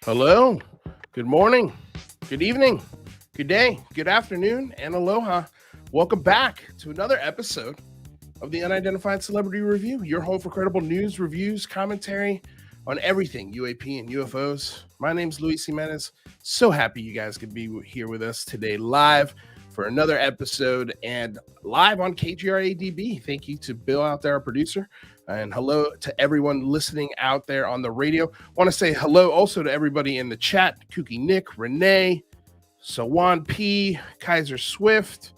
Hello, good morning, good evening, good day, good afternoon, and aloha. Welcome back to another episode of the Unidentified Celebrity Review, your home for credible news, reviews, commentary on everything UAP and UFOs. My name's Luis Jimenez. So happy you guys could be here with us today live for another episode and live on KGRADB. Thank you to Bill out there, our producer. And hello to everyone listening out there on the radio. Want to say hello also to everybody in the chat. Kooky Nick, Renee, Sawan P, Kaiser Swift,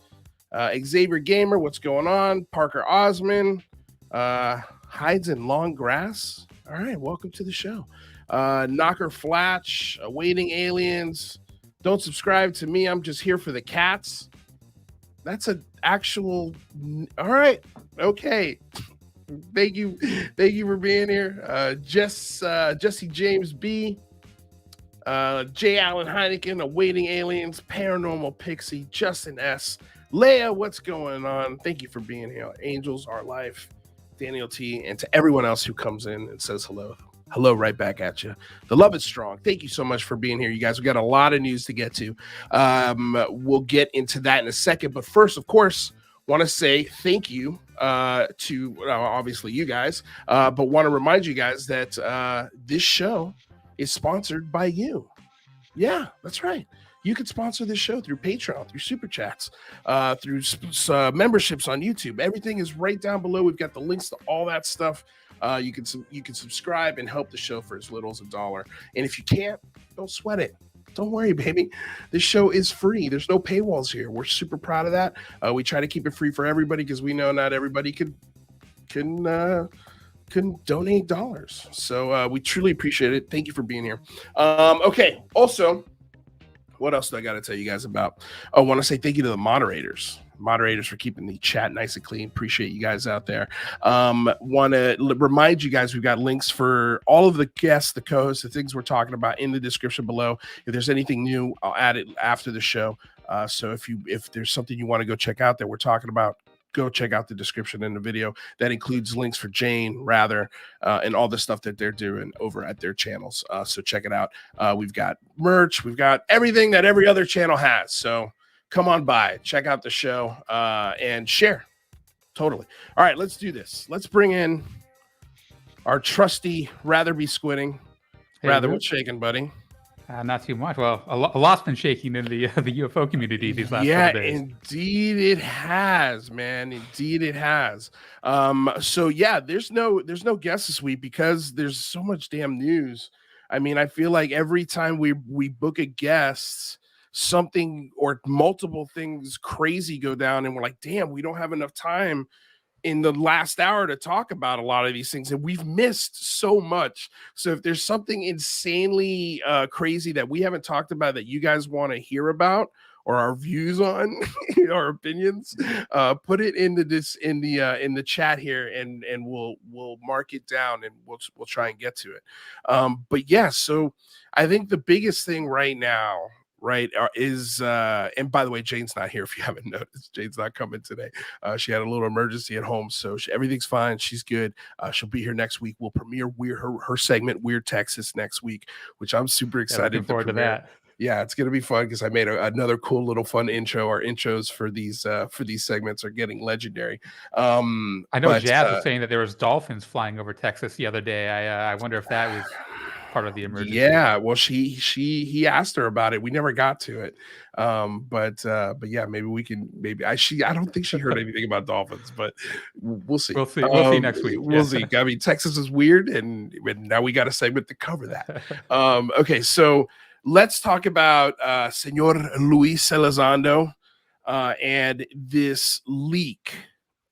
Xavier Gamer, what's going on? Parker Osman, hides in long grass. All right, welcome to the show. Knocker Flatch, Awaiting Aliens. Don't subscribe to me. I'm just here for the cats. That's an actual. All right, okay. Thank you for being here. Jesse James B, J. Allen Heineken, Awaiting Aliens, Paranormal Pixie, Justin S, Leia, what's going on? Thank you for being here. Angels, Our Life, Daniel T, and to everyone else who comes in and says hello. Hello right back at you. The love is strong. Thank you so much for being here, you guys. We got a lot of news to get to. We'll get into that in a second. But first, of course, want to say thank you to obviously you guys, but want to remind you guys that this show is sponsored by you. Yeah, that's right. You can sponsor this show through Patreon, through Super Chats, through memberships on YouTube. Everything is right down below. We've got the links to all that stuff. You can subscribe and help the show for as little as $1. And if you can't, don't sweat it. Don't worry, baby. This show is free. There's no paywalls here. We're super proud of that. We try to keep it free for everybody because we know not everybody can donate dollars. So we truly appreciate it. Thank you for being here. Okay. Also, what else do I got to tell you guys about? I want to say thank you to the moderators for keeping the chat nice and clean. Appreciate you guys out there. Want to remind you guys, we've got links for all of the guests, the co-hosts, the things we're talking about in the description below. If there's anything new, I'll add it after the show. So if there's something you want to go check out that we're talking about, go check out the description in the video. That includes links for Jane, Rather, and all the stuff that they're doing over at their channels. So check it out. We've got merch. We've got everything that every other channel has. So come on by, check out the show, and share. Totally. All right, let's do this. Let's bring in our trusty Rather be squidding. Hey, Rather, what's shaking, buddy? Not too much. Well, a lot's been shaking in the UFO community these last couple days. Indeed it has, man. Indeed it has. So yeah, there's no guest this week because there's so much damn news. I mean, I feel like every time we book a guest, something or multiple things crazy go down, and we're like, damn, we don't have enough time in the last hour to talk about a lot of these things, and we've missed so much. So if there's something insanely crazy that we haven't talked about that you guys want to hear about or our views on, our opinions, put it in the chat here, and we'll mark it down, and we'll try and get to it. But yeah, so I think the biggest thing right now, is and by the way, Jane's not here. If you haven't noticed, Jane's not coming today. She had a little emergency at home, so everything's fine. She's good. She'll be here next week. We'll premiere her segment Weird Texas next week, which I'm super excited. Looking forward to that. Yeah, it's gonna be fun because I made another cool little fun intro. Our intros for these segments are getting legiondary. I know Jazz was saying that there was dolphins flying over Texas the other day. I wonder if that was part of the emergency. Yeah, well, he asked her about it. We never got to it. But yeah, maybe we can. I don't think she heard anything about dolphins, but we'll see. We'll see next week. We'll see. I mean, Texas is weird, and now we got a segment to cover that. Okay, so let's talk about Senor Luis Elizondo and this leak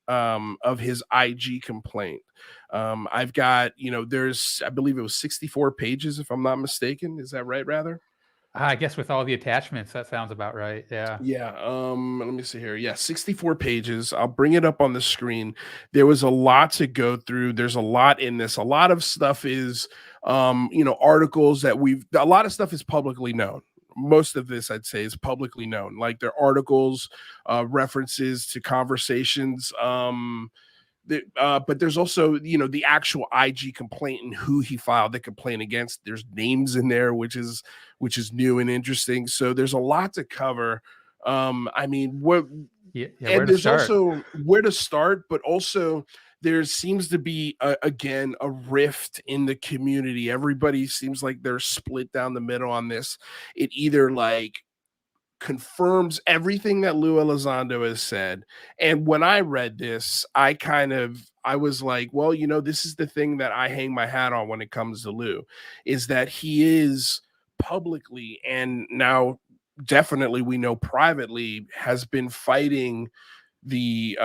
of his IG complaint. I've got, there's, I believe it was 64 pages, if I'm not mistaken. Is that right, Rather? I guess with all the attachments, that sounds about right. Yeah. Yeah. Let me see here. Yeah, 64 pages. I'll bring it up on the screen. There was a lot to go through. There's a lot in this. A lot of stuff is, articles that a lot of stuff is publicly known. Most of this, I'd say, is publicly known. Like, there are articles, references to conversations, But there's also, the actual IG complaint and who he filed the complaint against. There's names in there, which is new and interesting. So there's a lot to cover. I mean, and there's also where to start, but also there seems to be again a rift in the community. Everybody seems like they're split down the middle on this. It either like confirms everything that Lue Elizondo has said. And when I read this, I was like, well, this is the thing that I hang my hat on when it comes to Lue, is that he is publicly, and now definitely we know privately, has been fighting the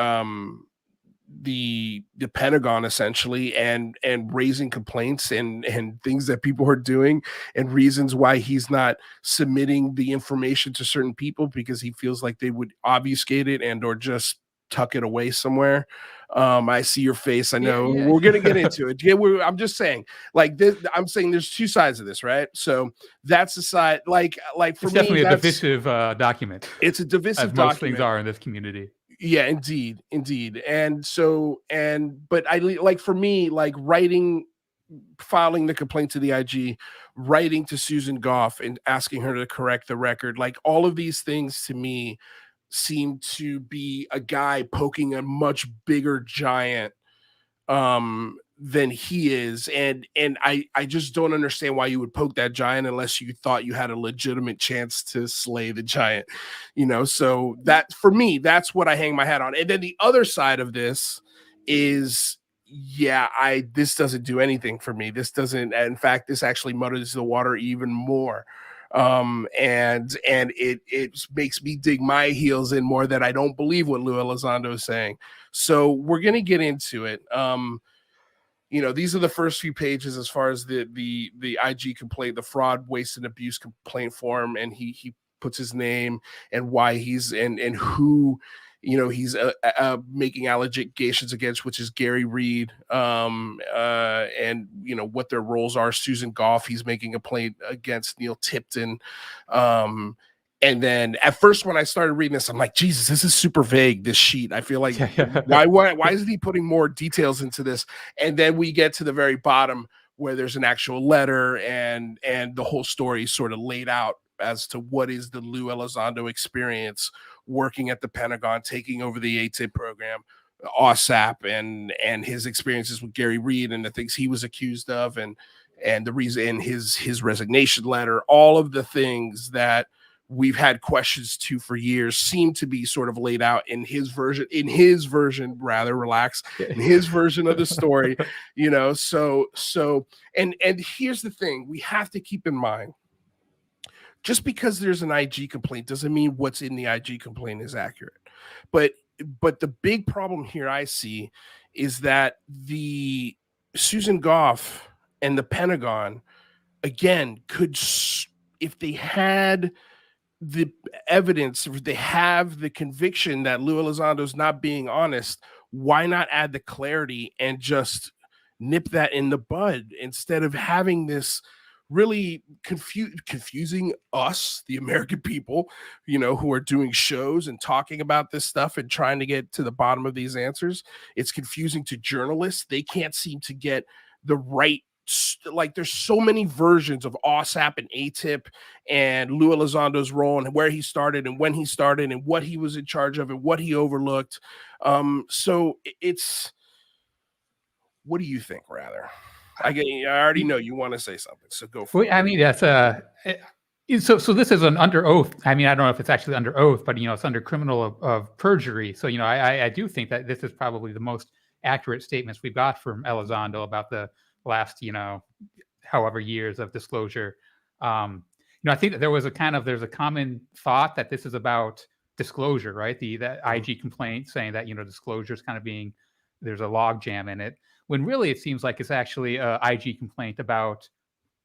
Pentagon essentially, and raising complaints and things that people are doing, and reasons why he's not submitting the information to certain people because he feels like they would obfuscate it and or just tuck it away somewhere. I see your face. I know we're gonna get into it. Yeah, I'm just saying, like this. I'm saying there's two sides of this, right? So that's the side. Like for it's me, definitely a divisive document. It's a divisive as document. Most things are in this community. Yeah, indeed. And so, but I like, for me, like filing the complaint to the IG, writing to Susan Goff and asking her to correct the record, like all of these things to me seem to be a guy poking a much bigger giant than he is, and I just don't understand why you would poke that giant unless you thought you had a legitimate chance to slay the giant, so that, for me, that's what I hang my hat on. And then the other side of this is, this doesn't do anything for me. This doesn't, in fact, this actually muddies the water even more. And it makes me dig my heels in more, that I don't believe what Lue Elizondo is saying. So we're gonna get into it. These are the first few pages as far as the IG complaint, the fraud, waste, and abuse complaint form, and he puts his name and why he's and who he's making allegations against, which is Gary Reid, and what their roles are. Susan Goff, he's making a complaint against Neil Tipton. And then at first, when I started reading this, I'm like, Jesus, this is super vague, this sheet. I feel like, why isn't he putting more details into this? And then we get to the very bottom where there's an actual letter, and the whole story is sort of laid out as to what is the Lue Elizondo experience working at the Pentagon, taking over the ATIP program, OSAP, and his experiences with Gary Reid and the things he was accused of, and the reason, his resignation letter, all of the things that we've had questions to for years seem to be sort of laid out in his version, rather, relax, in his version of the story, so and here's the thing we have to keep in mind. Just because there's an IG complaint doesn't mean what's in the IG complaint is accurate. But the big problem here I see is that the Susan Goff and the Pentagon, again, could, if they had the evidence, if they have the conviction that Lue Elizondo's not being honest, why not add the clarity and just nip that in the bud, instead of having this really confusing us, the American people, who are doing shows and talking about this stuff and trying to get to the bottom of these answers. It's confusing to journalists. They can't seem to get the right, like, there's so many versions of OSAP and ATIP and Lue Elizondo's role and where he started and when he started and what he was in charge of and what he overlooked. So it's, what do you think, rather? I already know you want to say something, so go for it. I mean, that's so this is an under oath. I mean, I don't know if it's actually under oath, but it's under criminal of perjury. So I do think that this is probably the most accurate statements we've got from Elizondo about the last however years of disclosure. I think that there's a common thought that this is about disclosure, right? That IG complaint saying that disclosure is kind of there's a log jam in it, when really it seems like it's actually a IG complaint about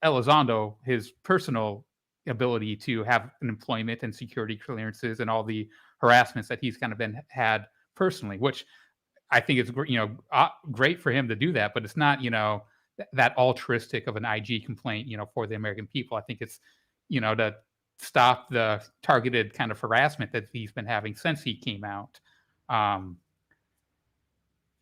Elizondo, his personal ability to have an employment and security clearances and all the harassments that he's kind of had personally, which I think is great for him to do that, but it's not that altruistic of an IG complaint for the American people. I think it's to stop the targeted kind of harassment that he's been having since he came out.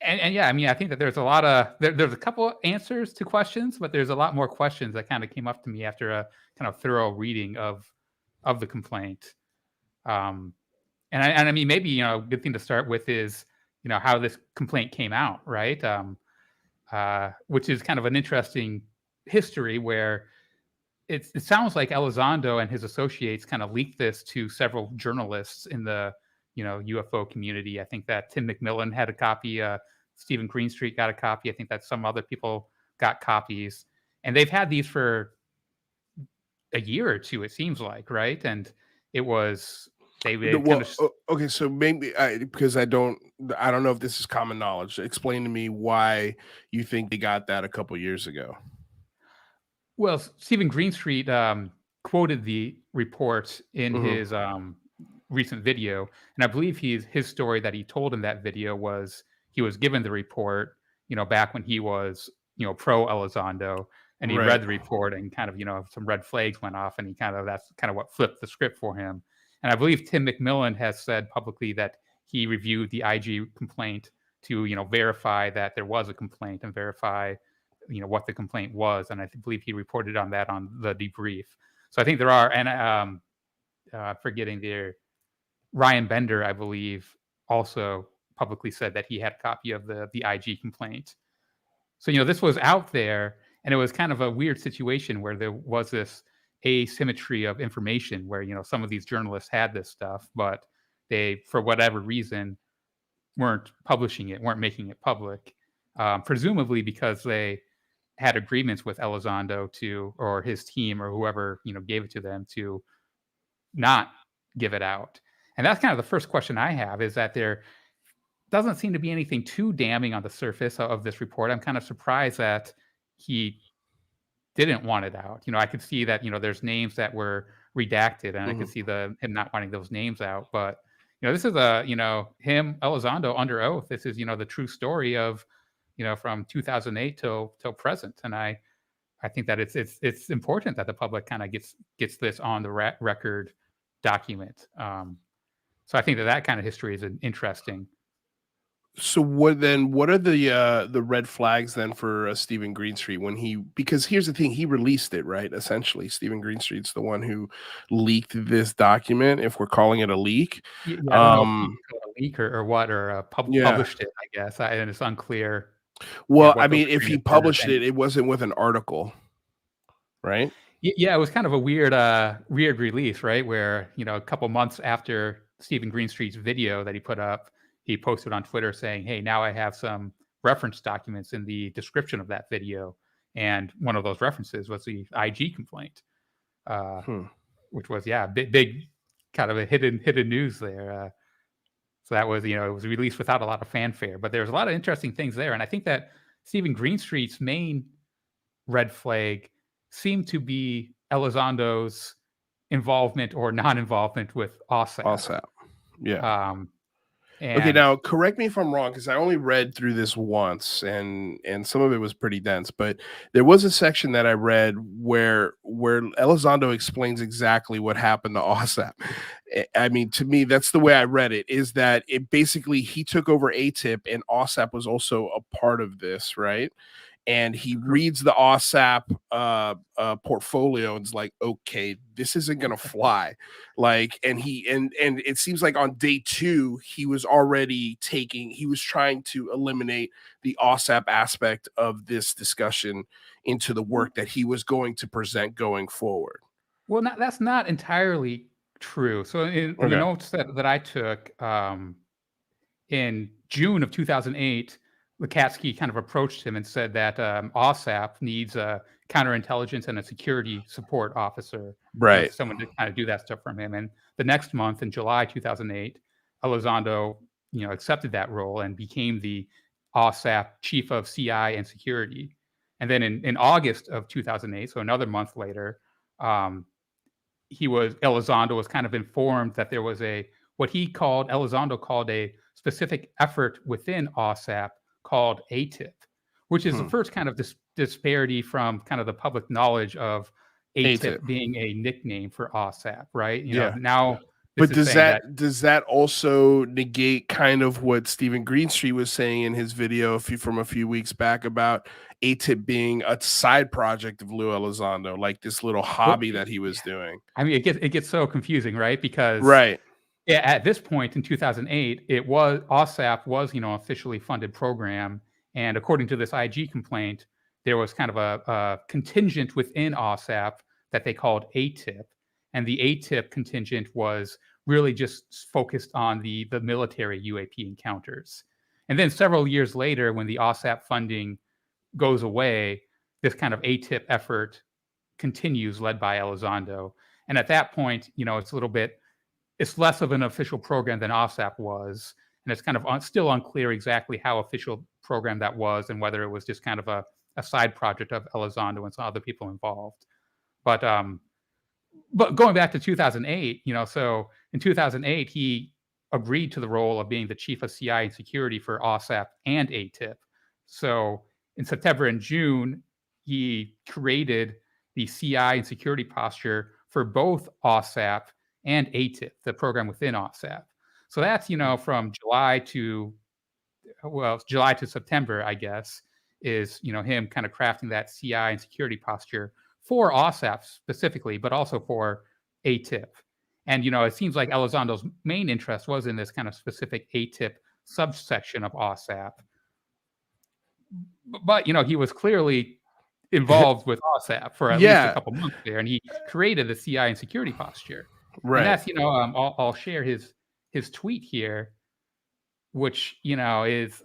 And yeah, I mean, I think that there's a lot of there's a couple answers to questions, but there's a lot more questions that kind of came up to me after a kind of thorough reading of the complaint. Um, and I mean, maybe a good thing to start with is how this complaint came out, right? Which is kind of an interesting history where it sounds like Elizondo and his associates kind of leaked this to several journalists in the UFO community. I think that Tim McMillan had a copy. Stephen Greenstreet got a copy. I think that some other people got copies, and they've had these for a year or two. It seems like, right? And it was okay, so maybe because I don't know if this is common knowledge. Explain to me why you think they got that a couple years ago. Well, Stephen Greenstreet quoted the report in his recent video, and I believe his story that he told in that video was he was given the report, back when he was pro Elizondo, and he read the report and kind of some red flags went off, and that's kind of what flipped the script for him. And I believe Tim McMillan has said publicly that he reviewed the IG complaint to verify that there was a complaint and verify what the complaint was, and I believe he reported on that on the debrief. So I think there are, and forgetting there, Ryan Bender, I believe, also publicly said that he had a copy of the IG complaint. So this was out there, and it was kind of a weird situation where there was this asymmetry of information where some of these journalists had this stuff, but they, for whatever reason, weren't publishing it, weren't making it public, presumably because they had agreements with Elizondo or his team or whoever gave it to them to not give it out. And that's kind of the first question I have, is that there doesn't seem to be anything too damning on the surface of this report. I'm kind of surprised that he didn't want it out. I could see that there's names that were redacted, and I could see him not wanting those names out. But this is him, Elizondo, under oath. This is the true story of from 2008 till present. And I think that it's important that the public kind of gets this on the record document. So I think that kind of history is interesting. So what are the red flags then for Stephen Greenstreet because here's the thing, he released it, right? Essentially, Stephen Greenstreet's the one who leaked this document, if we're calling it a leak. Yeah, I don't know if he called it a leak or what, or published it, I guess. And it's unclear. Well, I mean, if he published it, it wasn't with an article, right? Yeah, it was kind of a weird release, right? Where, a couple months after Stephen Greenstreet's video that he put up, he posted on Twitter saying, "Hey, now I have some reference documents in the description of that video." And one of those references was the IG complaint, which was, big kind of a hidden news there. So that was, it was released without a lot of fanfare, but there's a lot of interesting things there. And I think that Stephen Greenstreet's main red flag seemed to be Elizondo's involvement or non-involvement with OSAP. OSAP, yeah. Okay, now correct me if I'm wrong, because I only read through this once, and some of it was pretty dense. But there was a section that I read where Elizondo explains exactly what happened to OSAP. I mean, to me, that's the way I read it. Is that it basically he took over ATIP, and OSAP was also a part of this, right? And he reads the OSAP portfolio and is like, okay, this isn't gonna fly. Like, and it seems like on day 2, he was trying to eliminate the OSAP aspect of this discussion into the work that he was going to present going forward. Well, that's not entirely true. So in the notes that I took in June of 2008, Lukatsky kind of approached him and said that OSAP needs a counterintelligence and a security support officer, right? Someone to kind of do that stuff from him. And the next month, in July 2008, Elizondo, accepted that role and became the OSAP chief of CI and security. And then in August of 2008, so another month later, Elizondo was kind of informed that there was what Elizondo called a specific effort within OSAP called ATIP, which is the first kind of disparity from kind of the public knowledge of ATIP being a nickname for OSAP, right? Now But does that also negate kind of what Stephen Greenstreet was saying in his video from a few weeks back about ATIP being a side project of Lue Elizondo, like this little hobby that he was doing? I mean, it gets so confusing, right? Because at this point in 2008, OSAP was officially funded program, and according to this IG complaint, there was kind of a contingent within OSAP that they called ATIP, and the ATIP contingent was really just focused on the military UAP encounters. And then several years later, when the OSAP funding goes away, this kind of ATIP effort continues, led by Elizondo. And at that point, it's less of an official program than OSAP was. And it's kind of still unclear exactly how official program that was and whether it was just kind of a side project of Elizondo and some other people involved. But going back to 2008, so in 2008, he agreed to the role of being the chief of CI and security for OSAP and ATIP. So in September and June, he created the CI and security posture for both OSAP and ATIP, the program within OSAP. So that's, from July to September, I guess, is, him kind of crafting that CI and security posture for OSAP specifically, but also for ATIP. And, it seems like Elizondo's main interest was in this kind of specific ATIP subsection of OSAP. But, he was clearly involved with OSAP for at least a couple months there, and he created the CI and security posture. Right. And that's, I'll share his tweet here, which, is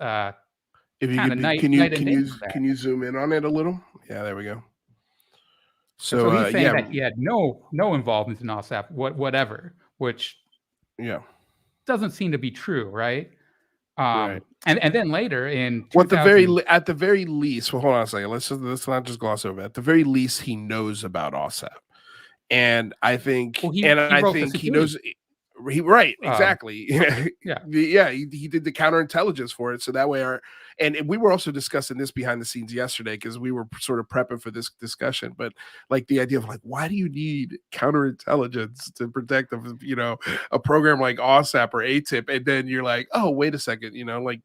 if you can you zoom in on it a little? Yeah, there we go. So he's saying that he had no involvement in OSAP, whatever, which doesn't seem to be true, right? Right. And then later in at the very least, well, hold on a second. Let's not just gloss over it. At the very least, he knows about OSAP, and I think he knows. Exactly. He did the counterintelligence for it, so that way and we were also discussing this behind the scenes yesterday because we were sort of prepping for this discussion. But like the idea of why do you need counterintelligence to protect a program like OSAP or ATIP, and then you're like, oh, wait a second,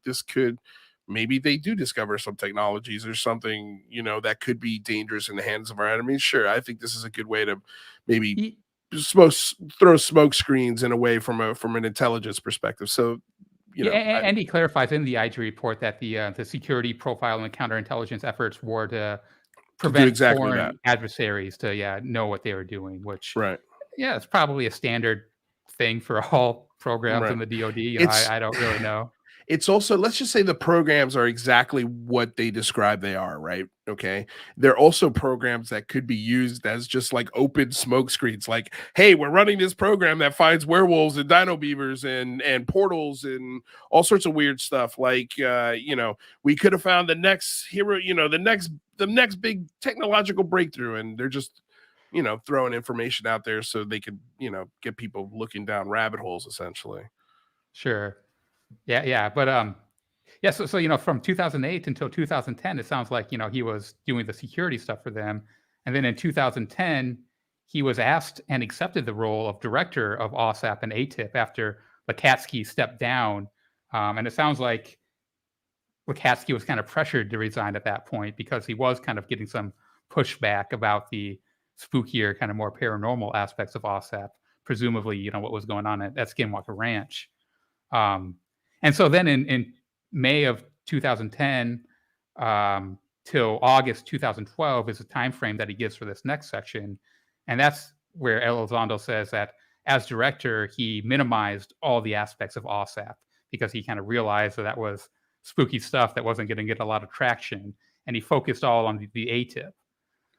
this could. Maybe they do discover some technologies or something, that could be dangerous in the hands of our enemies. Sure, I think this is a good way to maybe throw smoke screens in a way from an intelligence perspective. So, and he clarifies in the IG report that the security profile and counterintelligence efforts were to prevent foreign adversaries to know what they were doing. Which it's probably a standard thing for all programs in the DoD. I don't really know. It's also, let's just say the programs are exactly what they describe they are, right? Okay. They're also programs that could be used as just like open smoke screens. Like, hey, we're running this program that finds werewolves and dino beavers and portals and all sorts of weird stuff. Like, we could have found the next hero, the next big technological breakthrough. And they're just, throwing information out there so they could, get people looking down rabbit holes, essentially. Sure. Yeah, but so from 2008 until 2010, it sounds like he was doing the security stuff for them, and then in 2010, he was asked and accepted the role of director of OSAP and ATIP after Lakatsky stepped down, and it sounds like Lakatsky was kind of pressured to resign at that point because he was kind of getting some pushback about the spookier, kind of more paranormal aspects of OSAP, presumably what was going on at Skinwalker Ranch. And so then in May of 2010 till August 2012 is the time frame that he gives for this next section. And that's where Elizondo says that as director, he minimized all the aspects of OSAP because he kind of realized that was spooky stuff that wasn't going to get a lot of traction. And he focused all on the ATIP.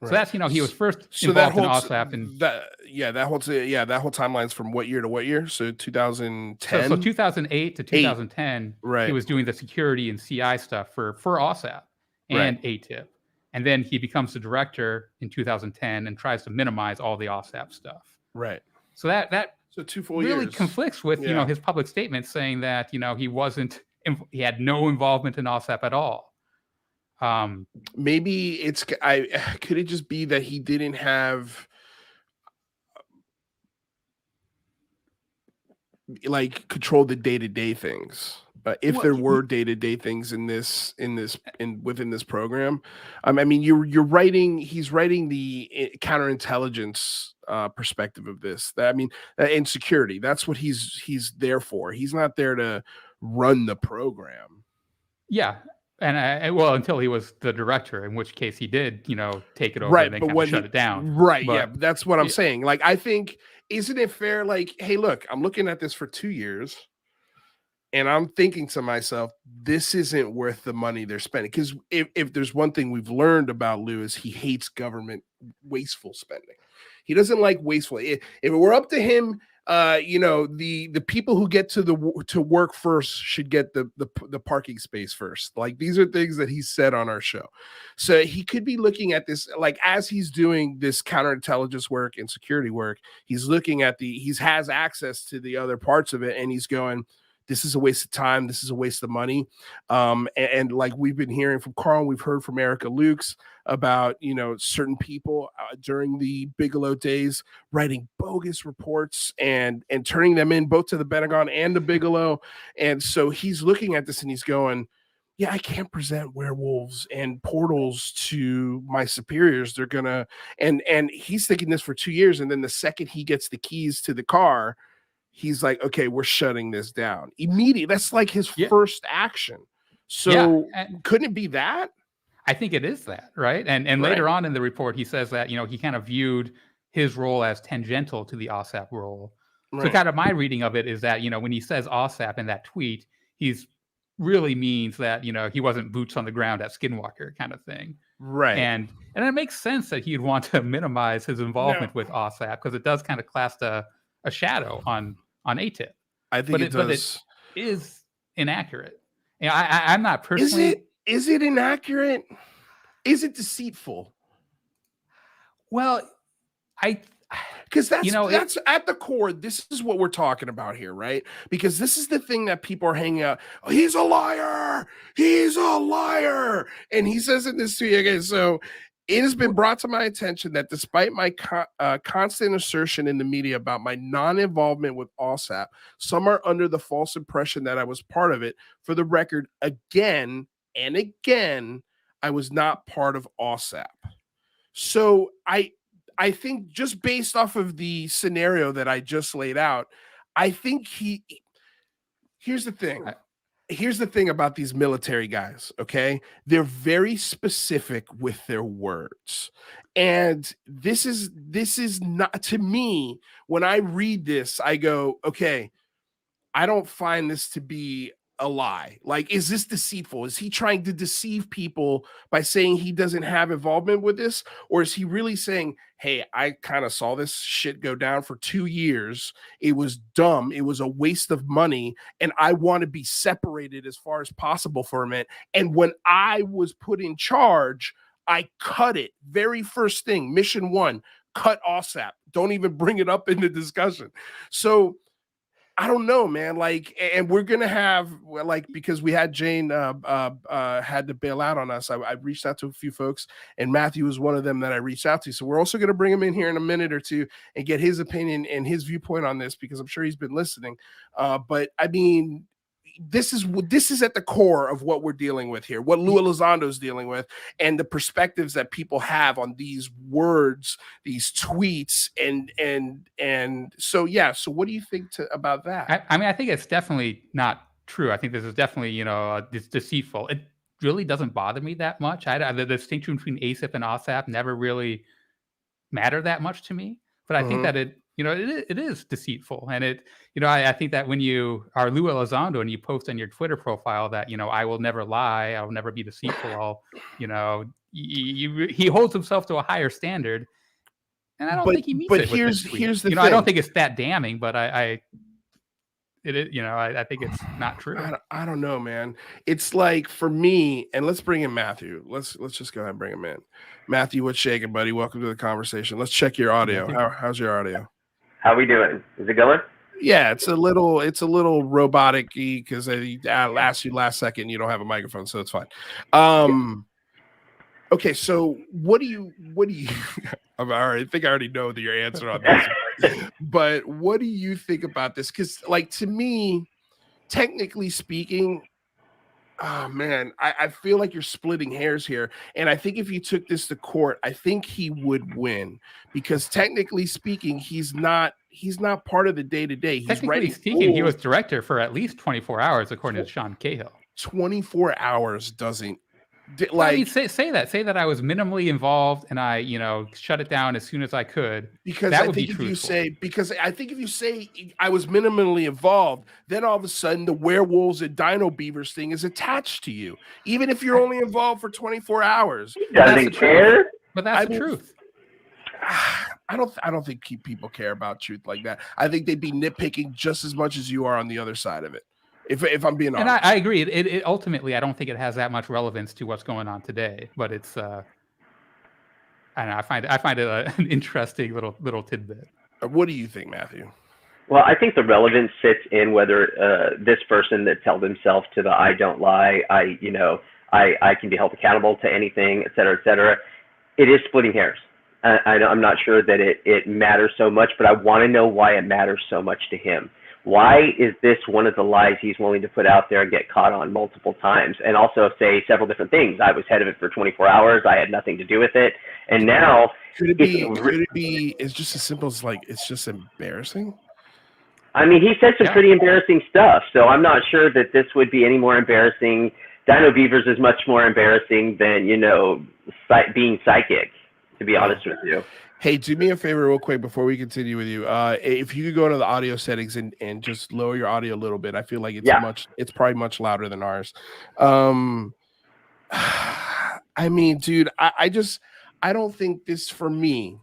Right. So that's, he was first involved in OSAP. And that whole timeline's from what year to what year? So 2010? So 2008 to 2010, he was doing the security and CI stuff for OSAP and ATIP. And then he becomes the director in 2010 and tries to minimize all the OSAP stuff. Right. So that so 2 full really years conflicts with, his public statements saying that, he had no involvement in OSAP at all. Maybe could it just be that he didn't have like control the day-to-day things. If there were day-to-day things within this program, I mean, he's writing the counterintelligence perspective of this. I mean, in security, that's what he's there for. He's not there to run the program. Yeah. And well, until he was the director, in which case he did, take it over and then kind of shut it down. Right. But, yeah. That's what I'm saying. Like, I think, isn't it fair? Like, hey, look, I'm looking at this for 2 years. And I'm thinking to myself, this isn't worth the money they're spending. Because if there's one thing we've learned about Lue is he hates government wasteful spending. He doesn't like wasteful. If it were up to him, the people who get to work first should get the parking space first. Like, these are things that he said on our show. So he could be looking at this, like, as he's doing this counterintelligence work and security work, he's looking at he has access to the other parts of it, and he's going, this is a waste of time. This is a waste of money. And like we've been hearing from Carl, we've heard from Erica Lukes about, certain people during the Bigelow days writing bogus reports and turning them in both to the Pentagon and the Bigelow. And so he's looking at this and he's going, yeah, I can't present werewolves and portals to my superiors. They're gonna, and he's thinking this for 2 years. And then the second he gets the keys to the car, he's like, okay, we're shutting this down immediately. That's like his first action. So couldn't it be that? I think it is that, right? And later on in the report, he says that, he kind of viewed his role as tangential to the OSAP role. Right. So kind of my reading of it is that, when he says OSAP in that tweet, he's really means that, he wasn't boots on the ground at Skinwalker kind of thing. Right. And it makes sense that he'd want to minimize his involvement with OSAP because it does kind of cast a shadow on ATIP. I think it does. But it is inaccurate. I'm not personally. Is it inaccurate? Is it deceitful? Well, because that's at the core. This is what we're talking about here, right? Because this is the thing that people are hanging out. Oh, he's a liar. He's a liar. And he says in this tweet again. So it has been brought to my attention that despite my constant assertion in the media about my non-involvement with OSAP, some are under the false impression that I was part of it. For the record, again and again, I was not part of OSAP. So I think just based off of the scenario that I just laid out, I think here's the thing. Here's the thing about these military guys, okay? They're very specific with their words. And this is not, to me, when I read this, I go, okay, I don't find this to be a lie. Like, is this deceitful? Is he trying to deceive people by saying he doesn't have involvement with this? Or is he really saying, hey, I kind of saw this shit go down for 2 years. It was dumb. It was a waste of money. And I want to be separated as far as possible for a minute. And when I was put in charge, I cut it. Very first thing, mission 1, cut OSAP. Don't even bring it up in the discussion. So I don't know, man. Like, and we're gonna have, like, because we had Jane had to bail out on us. I reached out to a few folks, and Matthew was one of them that I reached out to. So we're also gonna bring him in here in a minute or two and get his opinion and his viewpoint on this, because I'm sure he's been listening. But I mean, this is at the core of what we're dealing with here, what Lue Elizondo is dealing with, and the perspectives that people have on these words, these tweets, and so yeah. So what do you think about that? I mean, I think it's definitely not true. I think this is definitely, it's deceitful. It really doesn't bother me that much. The distinction between ASIP and OSAP never really mattered that much to me. But I think that it is deceitful. And I think that when you are Lue Elizondo and you post on your Twitter profile that, I will never lie, I will never be deceitful, he holds himself to a higher standard. And I don't think he meets it. But here's the thing. I don't think it's that damning, but I think it's not true. I don't know, man. It's like, for me, and let's bring in Matthew. Let's just go ahead and bring him in. Matthew, what's shaking, buddy? Welcome to the conversation. Let's check your audio. How's your audio? How we doing? Is it going? Yeah, it's a little robotic-y because I asked you last second. You don't have a microphone, so it's fine. Okay, so what do you? I think I already know your answer on this. But what do you think about this? Because, like, to me, technically speaking, oh man, I feel like you're splitting hairs here. And I think if you took this to court, I think he would win because technically speaking, he's not part of the day-to-day. He's Technically writing speaking, he rules. was director for at least 24 hours, according to Sean Cahill. 24 hours doesn't I mean, say that I was minimally involved and I, shut it down as soon as I could. Because that I would think be if truthful. you say I was minimally involved, then all of a sudden the werewolves and dino beavers thing is attached to you, even if you're only involved for 24 hours. He doesn't care. But that's the truth. I don't think people care about truth like that. I think they'd be nitpicking just as much as you are on the other side of it. If I'm being honest. And I agree. It ultimately, I don't think it has that much relevance to what's going on today. But it's, I don't know. I find it an interesting little tidbit. What do you think, Matthew? Well, I think the relevance sits in whether this person that's held himself to the "I don't lie," I can be held accountable to anything, et cetera, et cetera. It is splitting hairs. I'm not sure that it matters so much, but I want to know why it matters so much to him. Why is this one of the lies he's willing to put out there and get caught on multiple times, and also say several different things? I was head of it for 24 hours. I had nothing to do with it. And now could it be it's just as simple as like it's just embarrassing? I mean, he said some pretty embarrassing stuff, so I'm not sure that this would be any more embarrassing. Dino Beavers is much more embarrassing than, being psychic, to be honest with you. Hey, do me a favor real quick before we continue with you. If you could go to the audio settings and just lower your audio a little bit. I feel like it's probably much louder than ours. I mean, dude, I don't think this for me,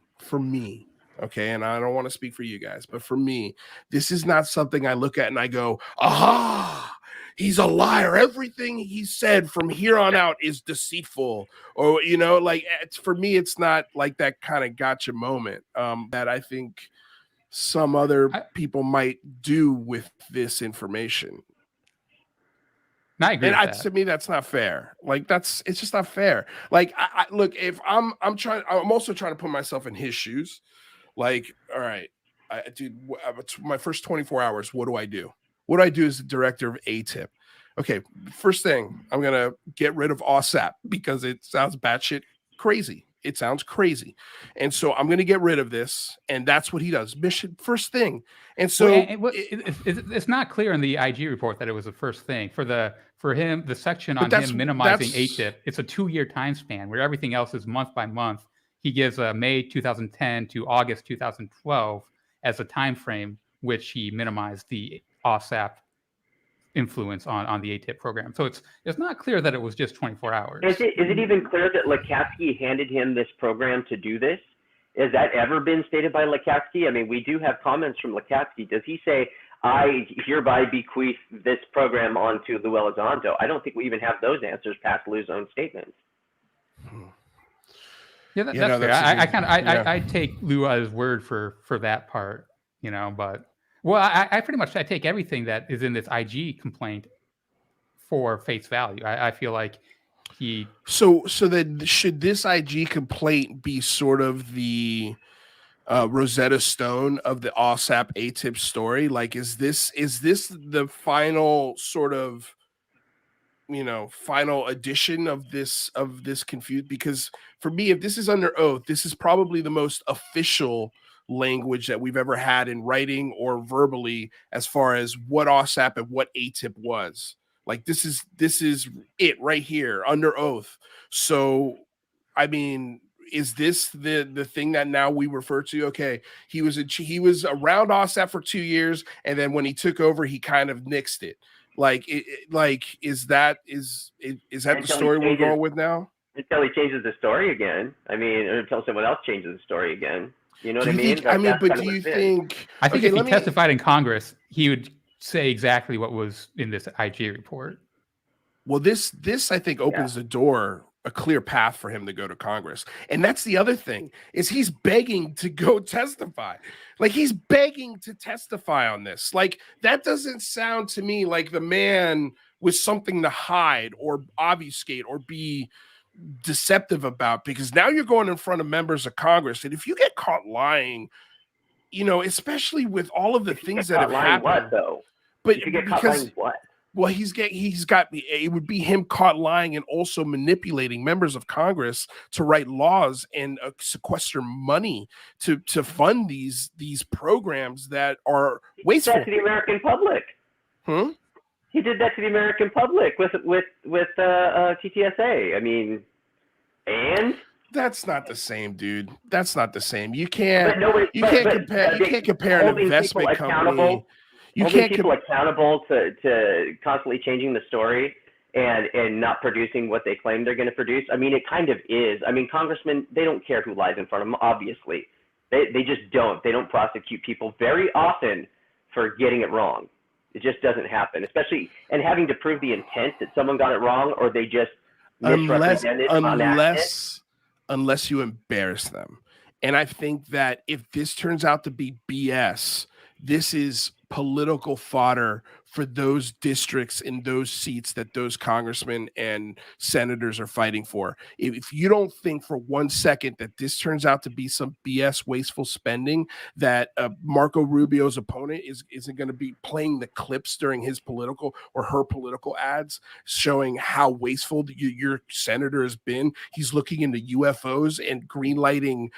okay, and I don't want to speak for you guys, but for me, this is not something I look at and I go, aha, he's a liar. Everything he said from here on out is deceitful. Or, for me, it's not like that kind of gotcha moment that I think some other people might do with this information. I agree. And to me, that's not fair. Like it's just not fair. Like, I look, if I'm also trying to put myself in his shoes. Like, all right, dude, my first 24 hours, what do I do? What do I do as the director of ATIP? Okay, first thing, I'm going to get rid of OSAP because it sounds batshit crazy. It sounds crazy. And so I'm going to get rid of this. And that's what he does. Mission, first thing. And so it's not clear in the IG report that it was the first thing. For him, the section on him minimizing ATIP, it's a 2-year time span where everything else is month by month. He gives May 2010 to August 2012 as a time frame which he minimized the OSAP influence on the ATIP program. So it's not clear that it was just 24 hours. Is it even clear that Lekatsky handed him this program to do this? Has that ever been stated by Lekatsky? I mean, we do have comments from Lekatsky. Does he say, I hereby bequeath this program onto Lue Elizondo? I don't think we even have those answers past Lue's own statements. Yeah, that's fair. I take Lue as word for that part, but I pretty much take everything that is in this IG complaint for face value. I feel like he. So then should this IG complaint be sort of the Rosetta Stone of the OSAP ATIP story? Like, is this the final sort of final edition of this confused? Because for me, if this is under oath, this is probably the most official language that we've ever had in writing or verbally as far as what OSAP and what ATIP was. Like, this is it right here under oath. So I mean, is this the thing that now we refer to? Okay, he was around OSAP for 2 years, and then when he took over, he kind of nixed it. Is that the story we're going with now? Until he changes the story again. I mean, or until someone else changes the story again. You know what I mean? But do you think? I think if he testified in Congress, he would say exactly what was in this IG report. Well, this I think opens the door, a clear path for him to go to Congress. And that's the other thing, is he's begging to go testify. Like, he's begging to testify on this. Like, that doesn't sound to me like the man with something to hide or obfuscate or be deceptive about, because now you're going in front of members of Congress. And if you get caught lying especially with all of the things that have lying happened. what though? But If you get caught lying what? Well, it would be him caught lying and also manipulating members of Congress to write laws and sequester money to fund these programs that are wasteful. He did that to the American public. He did that to the American public with TTSA. I mean, and that's not the same, dude. That's not the same. You can't compare an investment company. Holding people accountable to constantly changing the story and not producing what they claim they're going to produce. I mean, it kind of is. I mean, congressmen, they don't care who lies in front of them, obviously. They just don't. They don't prosecute people very often for getting it wrong. It just doesn't happen, especially, and having to prove the intent that someone got it wrong or they just misrepresented unless you embarrass them. And I think that if this turns out to be BS, this is political fodder for those districts in those seats that those congressmen and senators are fighting for. If you don't think for 1 second that this turns out to be some BS wasteful spending, that Marco Rubio's opponent isn't going to be playing the clips during his political or her political ads showing how wasteful your senator has been. He's looking into UFOs and greenlighting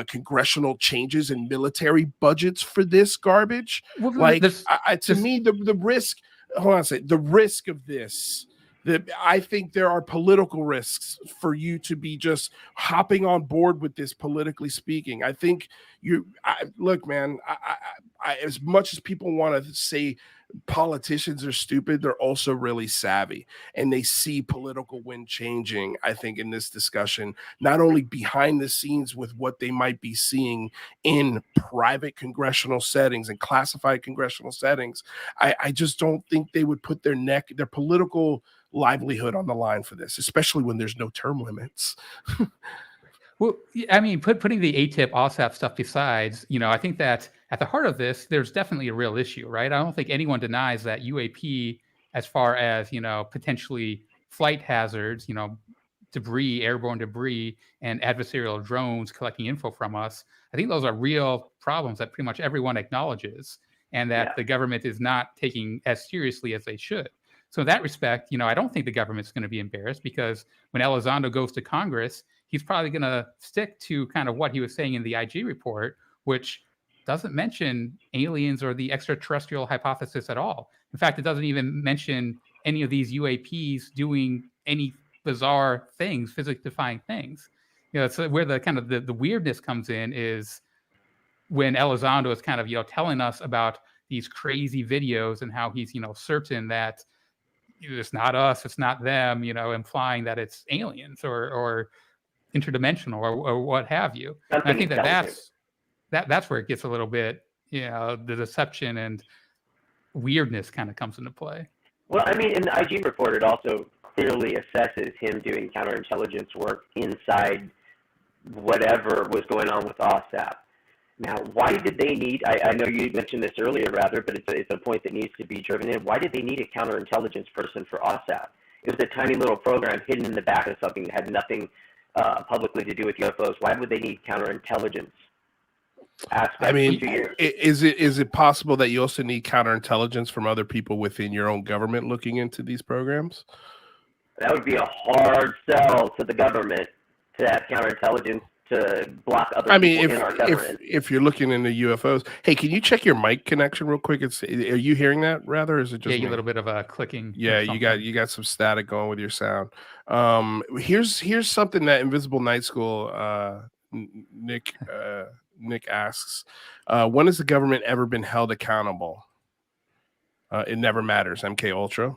congressional changes in military budgets for this garbage. Well, To me, the risk. Hold on a second. The risk of this. I think there are political risks for you to be just hopping on board with this, politically speaking. I think look, man. As much as people want to say politicians are stupid, they're also really savvy, and they see political wind changing. I think in this discussion, not only behind the scenes with what they might be seeing in private congressional settings and classified congressional settings, I just don't think they would put their political livelihood on the line for this, especially when there's no term limits. Well, I mean, putting the ATIP, OSAP stuff besides, I think that at the heart of this, there's definitely a real issue, right? I don't think anyone denies that UAP, as far as, potentially flight hazards, debris, airborne debris, and adversarial drones collecting info from us, I think those are real problems that pretty much everyone acknowledges, and that the government is not taking as seriously as they should. So in that respect, I don't think the government's going to be embarrassed, because when Elizondo goes to Congress, he's probably going to stick to kind of what he was saying in the IG report, which doesn't mention aliens or the extraterrestrial hypothesis at all. In fact, it doesn't even mention any of these UAPs doing any bizarre things, physically defying things. So where the kind of the weirdness comes in is when Elizondo is kind of, telling us about these crazy videos and how he's, certain that it's not us, it's not them, implying that it's aliens or interdimensional or what have you. And I think that's where it gets a little bit, the deception and weirdness kind of comes into play. Well, I mean, in the IG report, it also clearly assesses him doing counterintelligence work inside whatever was going on with OSAP. Now, why did they need, I know you mentioned this earlier, rather, but it's a point that needs to be driven in. Why did they need a counterintelligence person for OSAP? It was a tiny little program hidden in the back of something that had nothing publicly to do with UFOs. Why would they need counterintelligence aspects? I mean, is it possible that you also need counterintelligence from other people within your own government looking into these programs? That would be a hard sell to the government to have counterintelligence to block other people in our government. If you're looking into UFOs, hey, can you check your mic connection real quick? Are you hearing that? Rather, or is it just a little bit of a clicking? Yeah, you got some static going with your sound. Here's something that Invisible Night School Nick asks: when has the government ever been held accountable? It never matters. MK Ultra.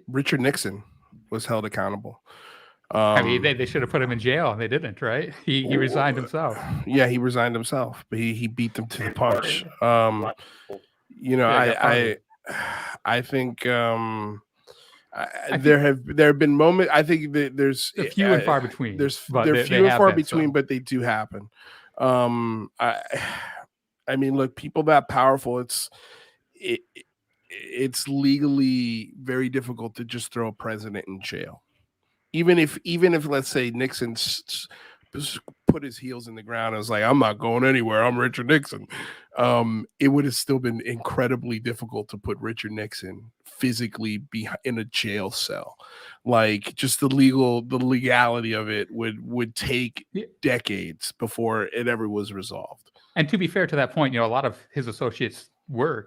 Richard Nixon was held accountable. I mean, they should have put him in jail, and they didn't, right? He resigned himself. Yeah, he resigned himself, but he beat them to the punch. I think there have been moments. I think that there's few and far between. They're few and far between, but they do happen. I mean, look, people that powerful, it's legally very difficult to just throw a president in jail. Even if let's say Nixon put his heels in the ground and was like, I'm not going anywhere, I'm Richard Nixon, it would have still been incredibly difficult to put Richard Nixon physically be in a jail cell. Like, just the legality of it would take decades before it ever was resolved. And to be fair to that point, a lot of his associates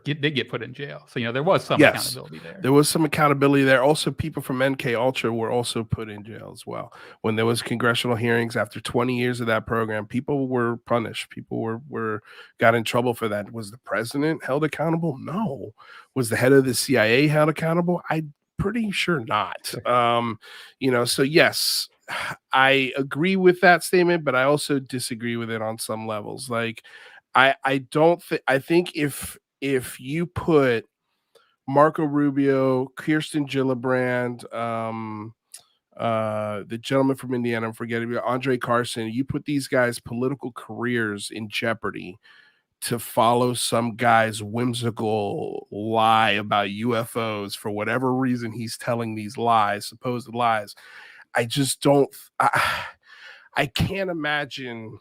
did get put in jail. So, there was some accountability there. There was some accountability there. Also, people from MK Ultra were also put in jail as well. When there was congressional hearings after 20 years of that program, people were punished. People got in trouble for that. Was the president held accountable? No. Was the head of the CIA held accountable? I'm pretty sure not. So yes, I agree with that statement, but I also disagree with it on some levels. Like, I think if you put Marco Rubio, Kirsten Gillibrand, the gentleman from Indiana, I'm forgetting, Andre Carson, you put these guys' political careers in jeopardy to follow some guy's whimsical lie about UFOs for whatever reason he's telling these lies, supposed lies. I just don't, I can't imagine,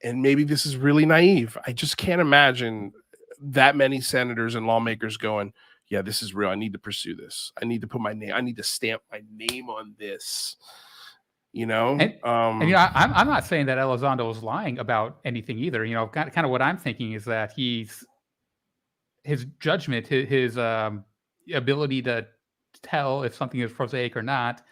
and maybe this is really naive, I just can't imagine that many senators and lawmakers going, yeah, this is real. I need to pursue this. I need to put my name. I need to stamp my name on this. I'm not saying that Elizondo is lying about anything either. Kind of what I'm thinking is that his judgment, his ability to tell if something is prosaic or not,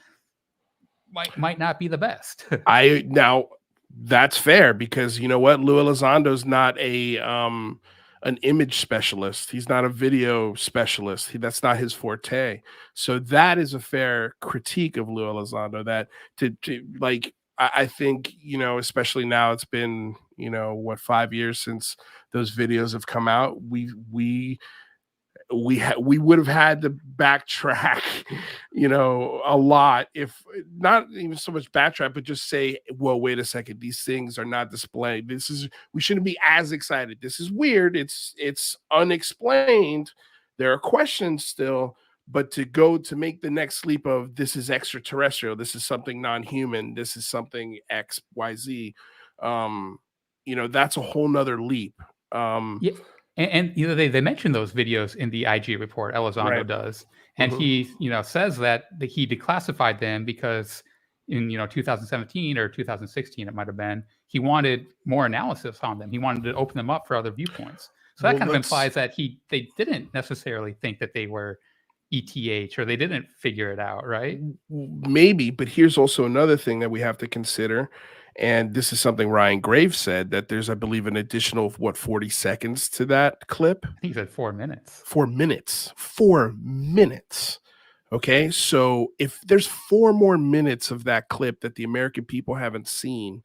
might not be the best. Now that's fair, because you know what, Lue Elizondo's not an image specialist. He's not a video specialist. That's not his forte. So that is a fair critique of Lue Elizondo. That I think, especially now, it's been 5 years since those videos have come out. We would have had to backtrack, a lot, if not even so much backtrack, but just say, well, wait a second, these things are not displayed. We shouldn't be as excited. This is weird. It's unexplained. There are questions still, but to make the next leap of this is extraterrestrial, this is something non-human, this is something X, Y, Z, that's a whole nother leap. Yeah. And they mentioned those videos in the IG report. Elizondo does, and he says that he declassified them because in 2017 or 2016 it might have been, he wanted more analysis on them. He wanted to open them up for other viewpoints. So that kind of implies that they didn't necessarily think that they were ETH, or they didn't figure it out, right? Maybe, but here's also another thing that we have to consider. And this is something Ryan Graves said, that there's, I believe, an additional 40 seconds to that clip. I think he said 4 minutes. 4 minutes. 4 minutes. Okay, so if there's 4 more minutes of that clip that the American people haven't seen,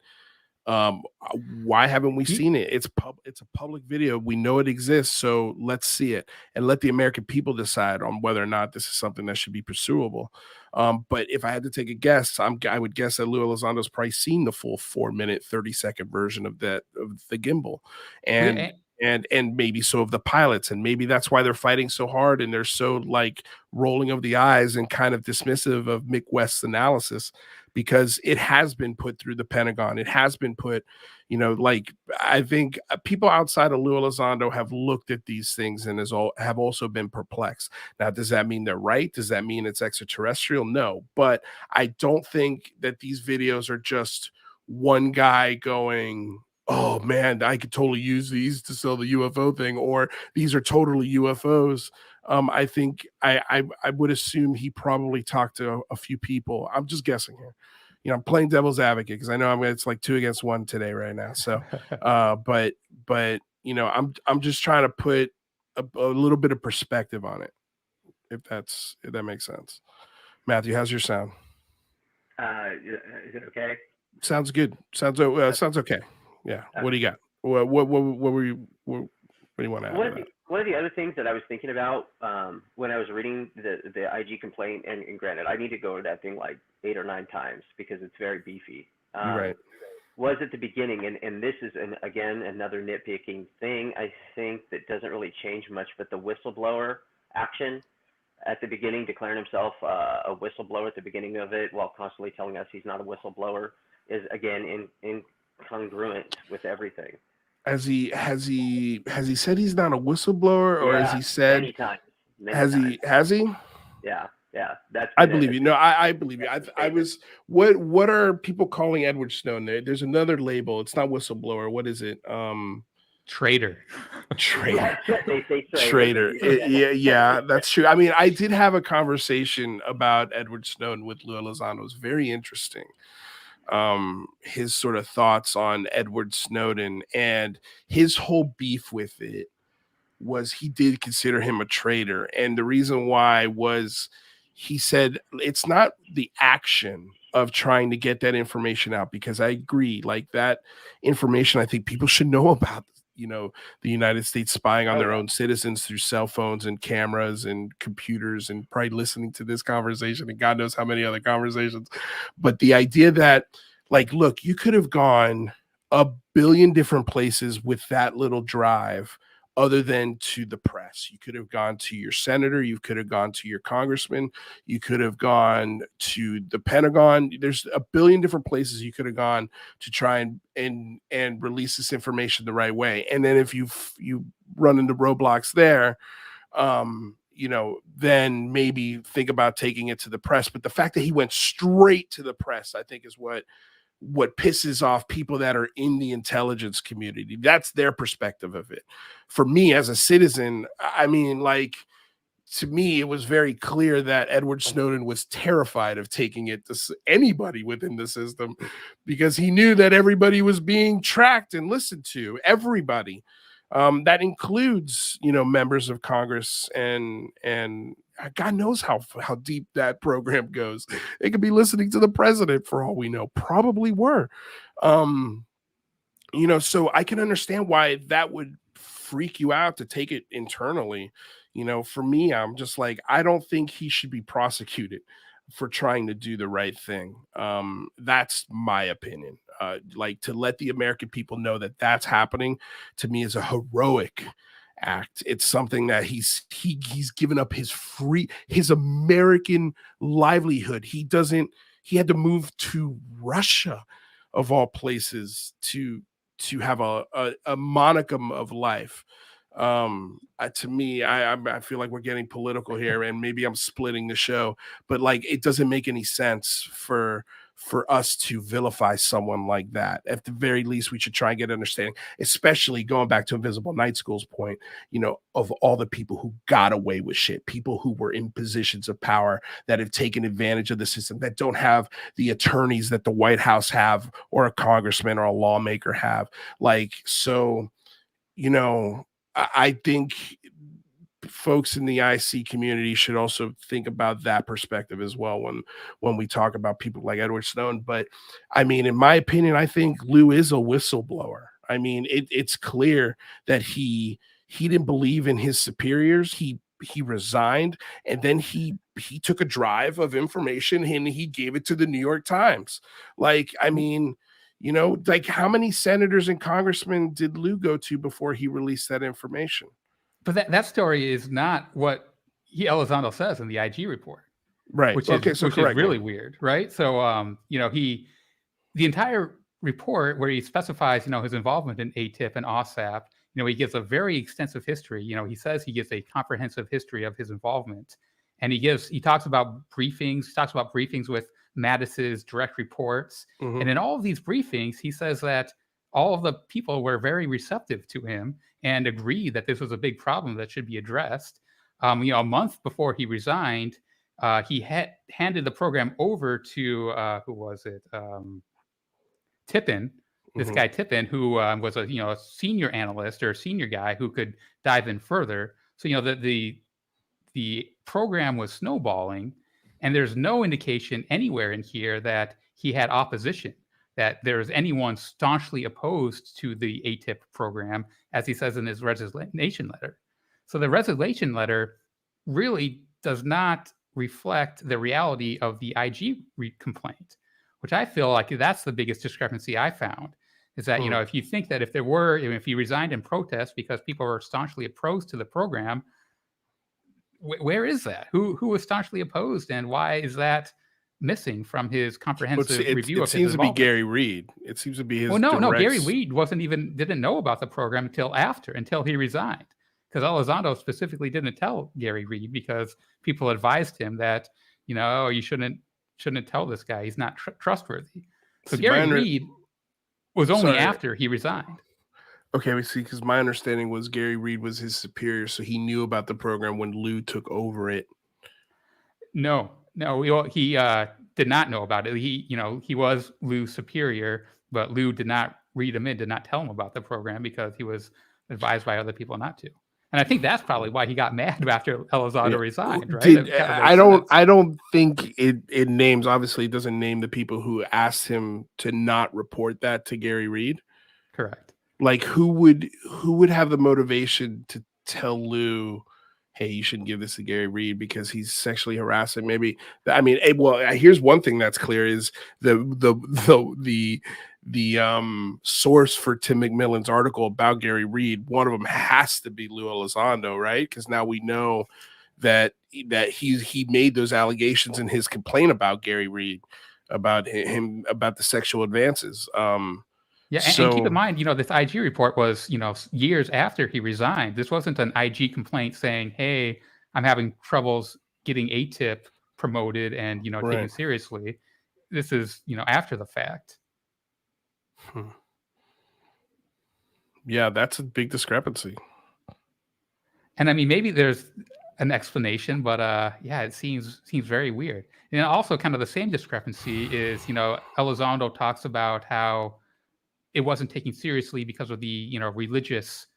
why haven't we seen it? It's a public video. We know it exists, so let's see it and let the American people decide on whether or not this is something that should be pursuable. But if I had to take a guess, I would guess that Lue Elizondo's probably seen the full 4-minute, 30-second version of the gimbal, and maybe so of the pilots, and maybe that's why they're fighting so hard and they're so rolling of the eyes and kind of dismissive of Mick West's analysis, because it has been put through the Pentagon. It has been put, I think people outside of Lue Elizondo have looked at these things and have also been perplexed. Now, does that mean they're right? Does that mean it's extraterrestrial? No, but I don't think that these videos are just one guy going, oh man, I could totally use these to sell the UFO thing, or these are totally UFOs. I think I would assume he probably talked to a few people. I'm just guessing here. I'm playing devil's advocate because I know it's like 2 against 1 today right now. So, but I'm just trying to put a little bit of perspective on it, if that makes sense. Matthew, how's your sound? Is it okay? Sounds good. Sounds okay. Yeah. What do you got? What do you want to add? One of the other things that I was thinking about when I was reading the IG complaint, and granted, I need to go to that thing like 8 or 9 times because it's very beefy. Right. Was at the beginning, and this is again another nitpicking thing, I think, that doesn't really change much, but the whistleblower action at the beginning, declaring himself a whistleblower at the beginning of it while constantly telling us he's not a whistleblower, is again incongruent with everything. Has he said he's not a whistleblower, or has he said many times? Has he? Yeah. That's I believe you. No, I believe you. I was. What are people calling Edward Snowden? There's another label. It's not whistleblower. What is it? Traitor. Traitor. They say Traitor. Yeah, that's true. I mean, I did have a conversation about Edward Snowden with Lue Elizondo. It was very interesting. His sort of thoughts on Edward Snowden, and his whole beef with it was he did consider him a traitor. And the reason why was he said it's not the action of trying to get that information out, because I agree, like that information, I think people should know about, the United States spying on their own citizens through cell phones and cameras and computers, and probably listening to this conversation and God knows how many other conversations. But the idea that, like, look, you could have gone a billion different places with that little drive other than to the press. You could have gone to your senator, you could have gone to your congressman, you could have gone to the Pentagon. There's a billion different places you could have gone to try and release this information the right way. And then if you run into roadblocks there, then maybe think about taking it to the press. But the fact that he went straight to the press, I think, is what pisses off people that are in the intelligence community. That's their perspective of it. For me as a citizen, I mean, like, to me, it was very clear that Edward Snowden was terrified of taking it to anybody within the system, because he knew that everybody was being tracked and listened to. Everybody. That includes, members of Congress and God knows how deep that program goes. They could be listening to the president for all we know. Probably were. So I can understand why that would freak you out to take it internally. For me, I'm just like, I don't think he should be prosecuted for trying to do the right thing. That's my opinion. Like, to let the American people know that that's happening, to me, is a heroic act. It's something that he's given up his American livelihood. He had to move to Russia, of all places, to have a monicum of life. To me, I feel like we're getting political here, and maybe I'm splitting the show, but like, it doesn't make any sense for us to vilify someone like that. At the very least, we should try and get understanding, especially going back to Invisible Night School's point, of all the people who got away with shit, people who were in positions of power that have taken advantage of the system, that don't have the attorneys that the White House have, or a congressman or a lawmaker have. Like, so, I think folks in the IC community should also think about that perspective as well when we talk about people like Edward Snowden. But I mean, in my opinion, I think Lue is a whistleblower. I mean, it's clear that he didn't believe in his superiors. He resigned, and then he took a drive of information and he gave it to the New York Times. Like, I mean, like, how many senators and congressmen did Lue go to before he released that information? But that story is not what Elizondo says in the IG report, right? Which is really weird, right? So, the entire report where he specifies, his involvement in ATIP and OSAP, he gives a very extensive history. He says he gives a comprehensive history of his involvement, and he talks about briefings. He talks about briefings with Mattis's direct reports, and in all of these briefings, he says that all of the people were very receptive to him and agreed that this was a big problem that should be addressed. A month before he resigned, he had handed the program over to who was it? Tippin. This guy Tippin, who was a senior analyst or a senior guy who could dive in further. So the program was snowballing, and there's no indication anywhere in here that he had opposition, that there's anyone staunchly opposed to the ATIP program, as he says in his resignation letter. So the resignation letter really does not reflect the reality of the IG complaint, which I feel like that's the biggest discrepancy I found, is that, if you think that if he resigned in protest because people were staunchly opposed to the program, where is that? Who was staunchly opposed, and why is that missing from his But comprehensive review it of his seems to be involvement. Gary Reid. It seems to be his. Well, no, Gary direct- Reid didn't know about the program until he resigned. Because Elizondo specifically didn't tell Gary Reid because people advised him that, you shouldn't tell this guy. He's not trustworthy. So See, Gary Reid was only after he resigned. Okay, we see, because my understanding was Gary Reid was his superior, so he knew about the program when Lue took over it. No, he did not know about it. He was Lue's superior, but Lue did not read him in, did not tell him about the program because he was advised by other people not to. And I think that's probably why he got mad after Elizondo resigned, right? I don't think it names, obviously it doesn't name the people who asked him to not report that to Gary Reid. Correct. Like who would have the motivation to tell Lue, hey, you shouldn't give this to Gary Reid because he's sexually harassing? Maybe, I mean, here's one thing that's clear is the source for Tim McMillan's article about Gary Reid, one of them has to be Lue Elizondo, right? Because now we know that he made those allegations in his complaint about Gary Reid, about him, about the sexual advances. Yeah, and keep in mind, this IG report was, years after he resigned. This wasn't an IG complaint saying, hey, I'm having troubles getting ATIP promoted and, taken seriously. This is, after the fact. Yeah, that's a big discrepancy. And I mean, maybe there's an explanation, but it seems very weird. And also kind of the same discrepancy is, Elizondo talks about how it wasn't taken seriously because of the, religious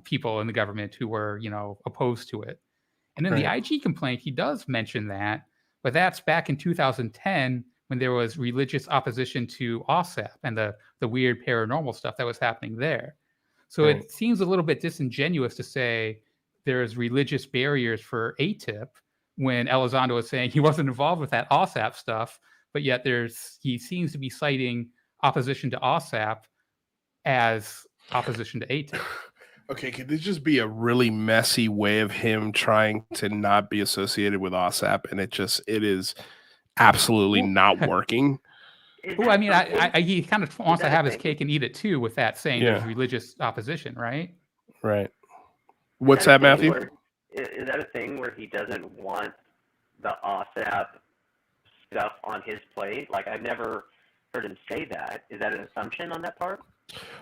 people in the government who were, opposed to it. And in the IG complaint, he does mention that, but that's back in 2010 when there was religious opposition to OSAP and the weird paranormal stuff that was happening there. So it seems a little bit disingenuous to say there's religious barriers for ATIP when Elizondo is saying he wasn't involved with that OSAP stuff, but yet he seems to be citing opposition to OSAP as opposition to ATIP. Okay, could this just be a really messy way of him trying to not be associated with OSAP, and it is absolutely not working? Well, I mean, he kind of wants to have his cake and eat it too with that saying there's religious opposition, right? Right. What's that, Matthew? Is that a thing where he doesn't want the OSAP stuff on his plate? Like, I've never heard him say that. Is that an assumption on that part?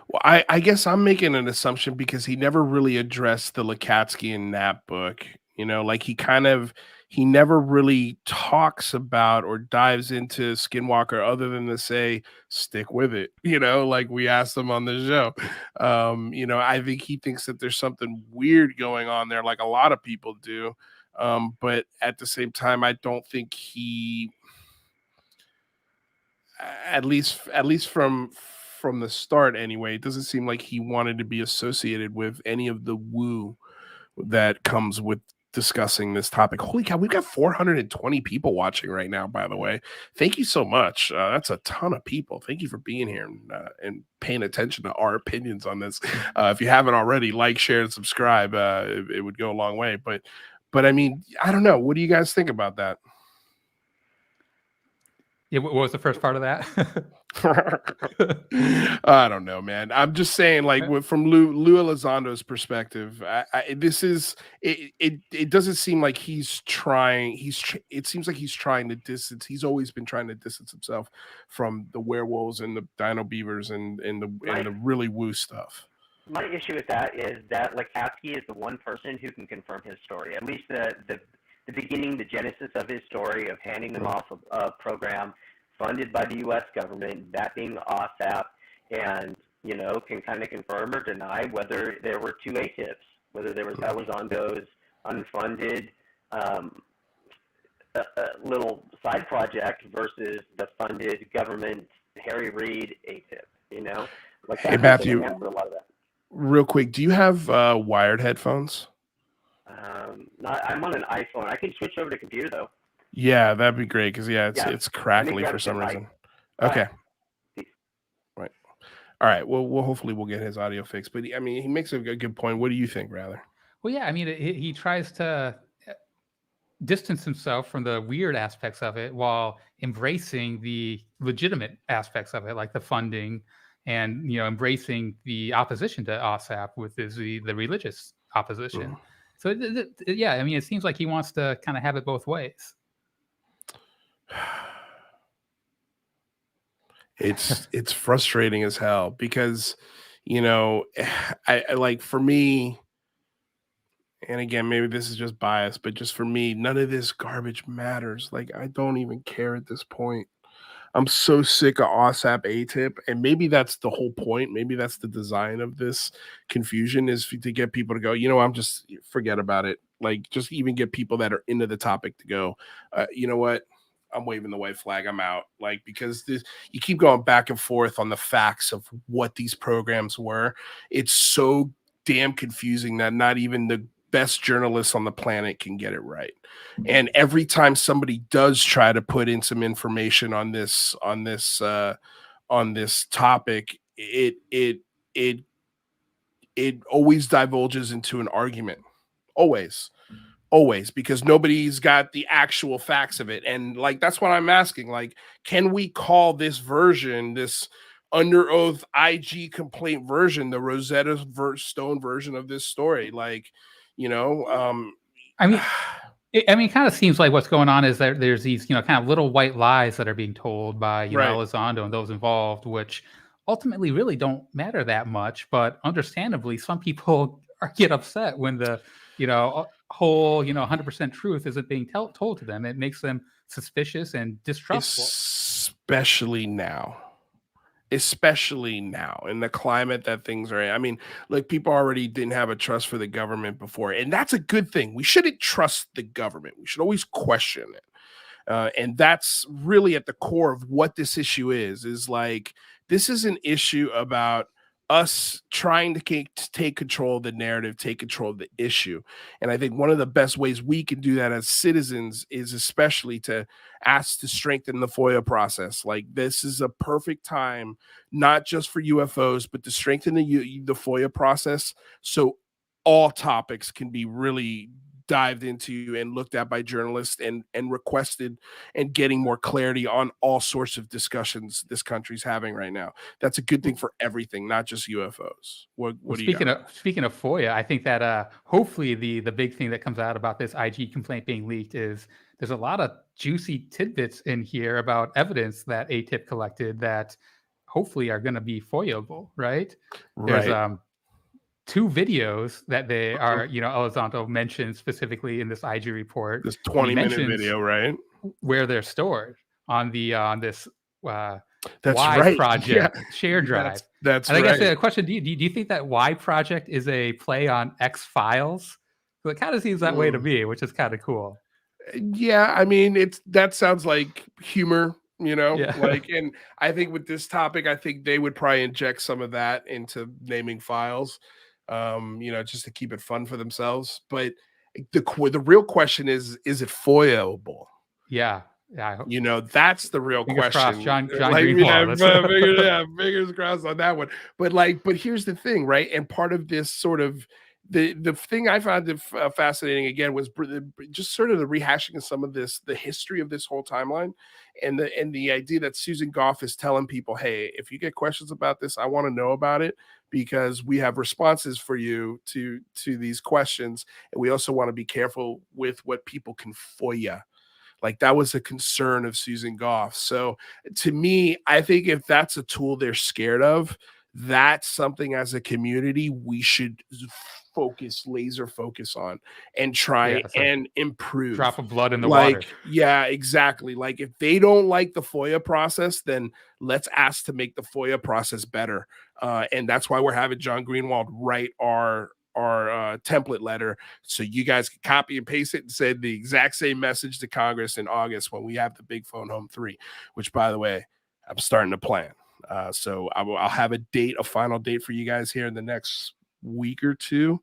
Well, I guess I'm making an assumption because he never really addressed the Lukatsky and Knapp book. Like he never really talks about or dives into Skinwalker other than to say, stick with it. Like we asked him on the show. I think he thinks that there's something weird going on there, like a lot of people do. But at the same time, I don't think he, at least from the start anyway, it doesn't seem like he wanted to be associated with any of the woo that comes with discussing this topic. Holy cow, we've got 420 people watching right now, by the way. Thank you so much. That's a ton of people. Thank you for being here and paying attention to our opinions on this. If you haven't already, like, share, and subscribe. It would go a long way. But I mean, I don't know. What do you guys think about that? Yeah, what was the first part of that? I don't know, man. I'm just saying, like, from Lue Elizondo's perspective, it doesn't seem like he's trying. It seems like he's trying to distance. He's always been trying to distance himself from the werewolves and the dino beavers and the really woo stuff. My issue with that is that Lukatsky is the one person who can confirm his story. At least the beginning, the genesis of his story of handing them off a program funded by the U.S. government, that being OSAP, and, can kind of confirm or deny whether there were two ATIPs, whether there was Elizondo's unfunded little side project versus the funded government Harry Reid ATIP, Hey, Matthew, real quick, do you have wired headphones? I'm on an iPhone. I can switch over to computer though. Yeah, that'd be great because it's crackly for some reason. Okay. Right. All right. Well, hopefully we'll get his audio fixed. But I mean, he makes a good point. What do you think, rather? Well, yeah. I mean, he tries to distance himself from the weird aspects of it while embracing the legitimate aspects of it, like the funding and, embracing the opposition to OSAP with the religious opposition. So yeah, I mean, it seems like he wants to kind of have it both ways. It's frustrating as hell because, I like, for me, and again, maybe this is just bias, but just for me, none of this garbage matters. Like, I don't even care at this point. I'm so sick of OSAP ATIP, and maybe that's the whole point. Maybe that's the design of this confusion, is to get people to go, I'm just, forget about it. Like, just even get people that are into the topic to go, you know what? I'm waving the white flag. I'm out. Like, because you keep going back and forth on the facts of what these programs were. It's so damn confusing that not even the best journalists on the planet can get it right. And every time somebody does try to put in some information on this topic, it always divulges into an argument. Always, because nobody's got the actual facts of it. And like, that's what I'm asking. Like, can we call this version, this under oath IG complaint version, the Rosetta Stone version of this story? Like, I mean, it kind of seems like what's going on is that there's these, kind of little white lies that are being told by, Elizondo and those involved, which ultimately really don't matter that much. But understandably, some people get upset when the, whole, 100% truth isn't being told to them. It makes them suspicious and distrustful. Especially now in the climate that things are in. I mean, like, people already didn't have a trust for the government before, and that's a good thing. We shouldn't trust the government. We should always question it. And that's really at the core of what this issue is like, this is an issue about us trying to take control of the narrative, take control of the issue. And I think one of the best ways we can do that as citizens is especially to ask to strengthen the FOIA process. Like, this is a perfect time, not just for UFOs, but to strengthen the FOIA process, so all topics can be really dived into and looked at by journalists and requested, and getting more clarity on all sorts of discussions this country's having right now. That's a good thing for everything, not just UFOs. What do you got? Speaking of FOIA, I think that hopefully the big thing that comes out about this IG complaint being leaked is there's a lot of juicy tidbits in here about evidence that ATIP collected that hopefully are going to be FOIA-able, right? There's 2 videos that they are, Elizondo mentioned specifically in this IG report. This 20-minute video, right? Where they're stored on this that's Y right. project share drive. That's and right. I guess the question: Do you think that Y project is a play on X Files? So it kind of seems that way to me, which is kind of cool. Yeah, I mean, that sounds like humor. Yeah. Like, and I think with this topic, I think they would probably inject some of that into naming files, just to keep it fun for themselves. But the real question is it FOIA-able? Yeah. That's the real fingers question. Crossed, John Greenwald. Fingers crossed on that one. But here's the thing, right? And part of this sort of the thing I found fascinating again was just sort of the rehashing of some of the history of this whole timeline, and the idea that Susan Goff is telling people, hey, if you get questions about this, I want to know about it, because we have responses for you to these questions, and we also want to be careful with what people can FOIA. Like, that was a concern of Susan Goff. So to me, I think if that's a tool they're scared of, that's something as a community we should laser focus on and try and improve. Drop of blood in the water. Yeah, exactly. Like, if they don't like the FOIA process, then let's ask to make the FOIA process better. And that's why we're having John Greenwald write our template letter, so you guys can copy and paste it and send the exact same message to Congress in August when we have the Big Phone Home 3, which, by the way, I'm starting to plan. So I'll have a final date for you guys here in the next week or two.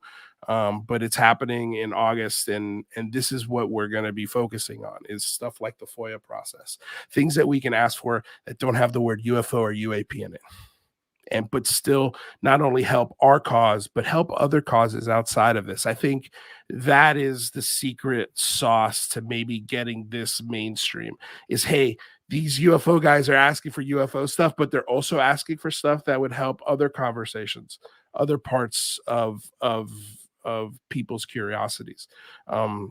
But it's happening in August, and this is what we're going to be focusing on, is stuff like the FOIA process, things that we can ask for that don't have the word UFO or UAP in it. but still not only help our cause, but help other causes outside of this. I think that is the secret sauce to maybe getting this mainstream is, hey, these UFO guys are asking for UFO stuff, but they're also asking for stuff that would help other conversations, other parts of people's curiosities.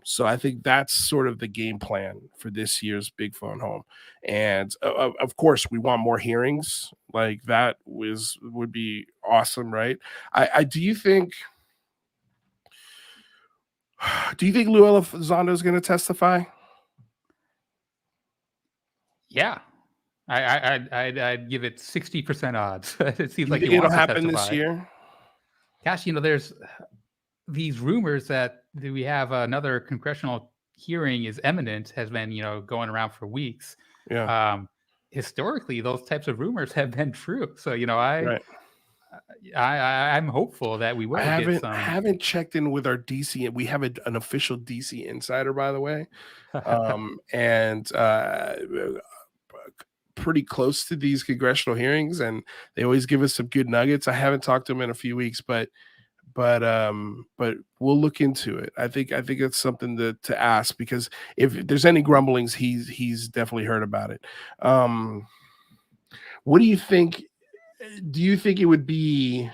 So I think that's sort of the game plan for this year's Big Phone Home. And of course, we want more hearings. Like that would be awesome, right? Do you think Lue Elizondo is going to testify? Yeah. I'd give it 60% odds. It seems like it'll happen this year. Gosh, there's these rumors that we have another congressional hearing is imminent, has been, going around for weeks. Yeah. Historically, those types of rumors have been true. So, Right. I'm hopeful that we will. I haven't checked in with our DC. We have an official DC insider, by the way, and pretty close to these congressional hearings, and they always give us some good nuggets. I haven't talked to him in a few weeks, but we'll look into it. I think it's something to ask, because if there's any grumblings, he's definitely heard about it. What do you think? Do you think it would be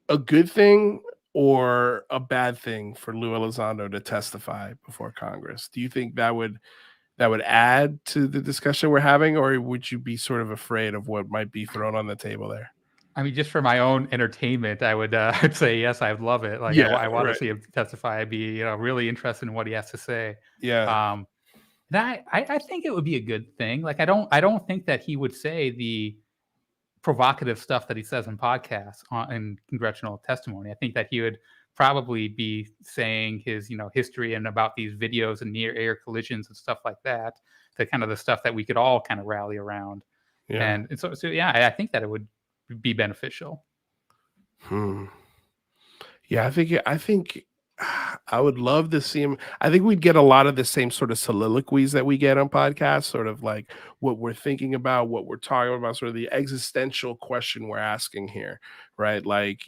a good thing or a bad thing for Lue Elizondo to testify before Congress? Do you think that would add to the discussion we're having, or would you be sort of afraid of what might be thrown on the table there? I mean, just for my own entertainment, I would I'd say yes. I'd love it. Like, I want to see him testify. I'd be really interested in what he has to say. Yeah. And I think it would be a good thing. Like, I don't think that he would say the provocative stuff that he says in podcasts in congressional testimony. I think that he would probably be saying his history and about these videos and near air collisions and stuff like that. The kind of the stuff that we could all kind of rally around. Yeah. And so yeah, I think that it would be beneficial. Yeah, I think I would love to see him. I think we'd get a lot of the same sort of soliloquies that we get on podcasts, sort of like what we're thinking about, what we're talking about, sort of the existential question we're asking here, right? Like,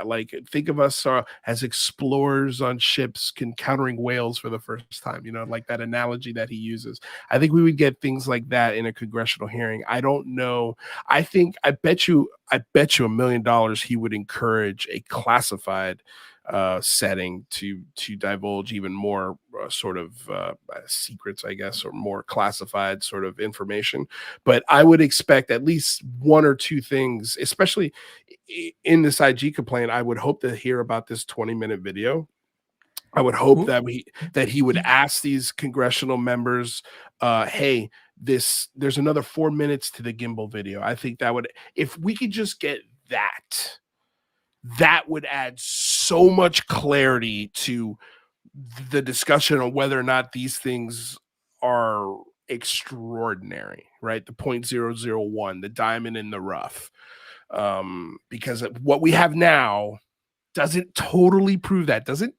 like think of us as explorers on ships encountering whales for the first time, like that analogy that he uses. I think we would get things like that in a congressional hearing. I don't know. I bet you $1 million he would encourage a classified setting to divulge even more sort of secrets, I guess, or more classified sort of information. But I would expect at least one or two things, especially in this IG complaint. I would hope to hear about this 20-minute video. I would hope that he would ask these congressional members, hey, there's another 4 minutes to the gimbal video. I think that would, if we could just get that would add so much clarity to the discussion on whether or not these things are extraordinary, right? The 0.001, the diamond in the rough. Because what we have now doesn't totally prove that. Doesn't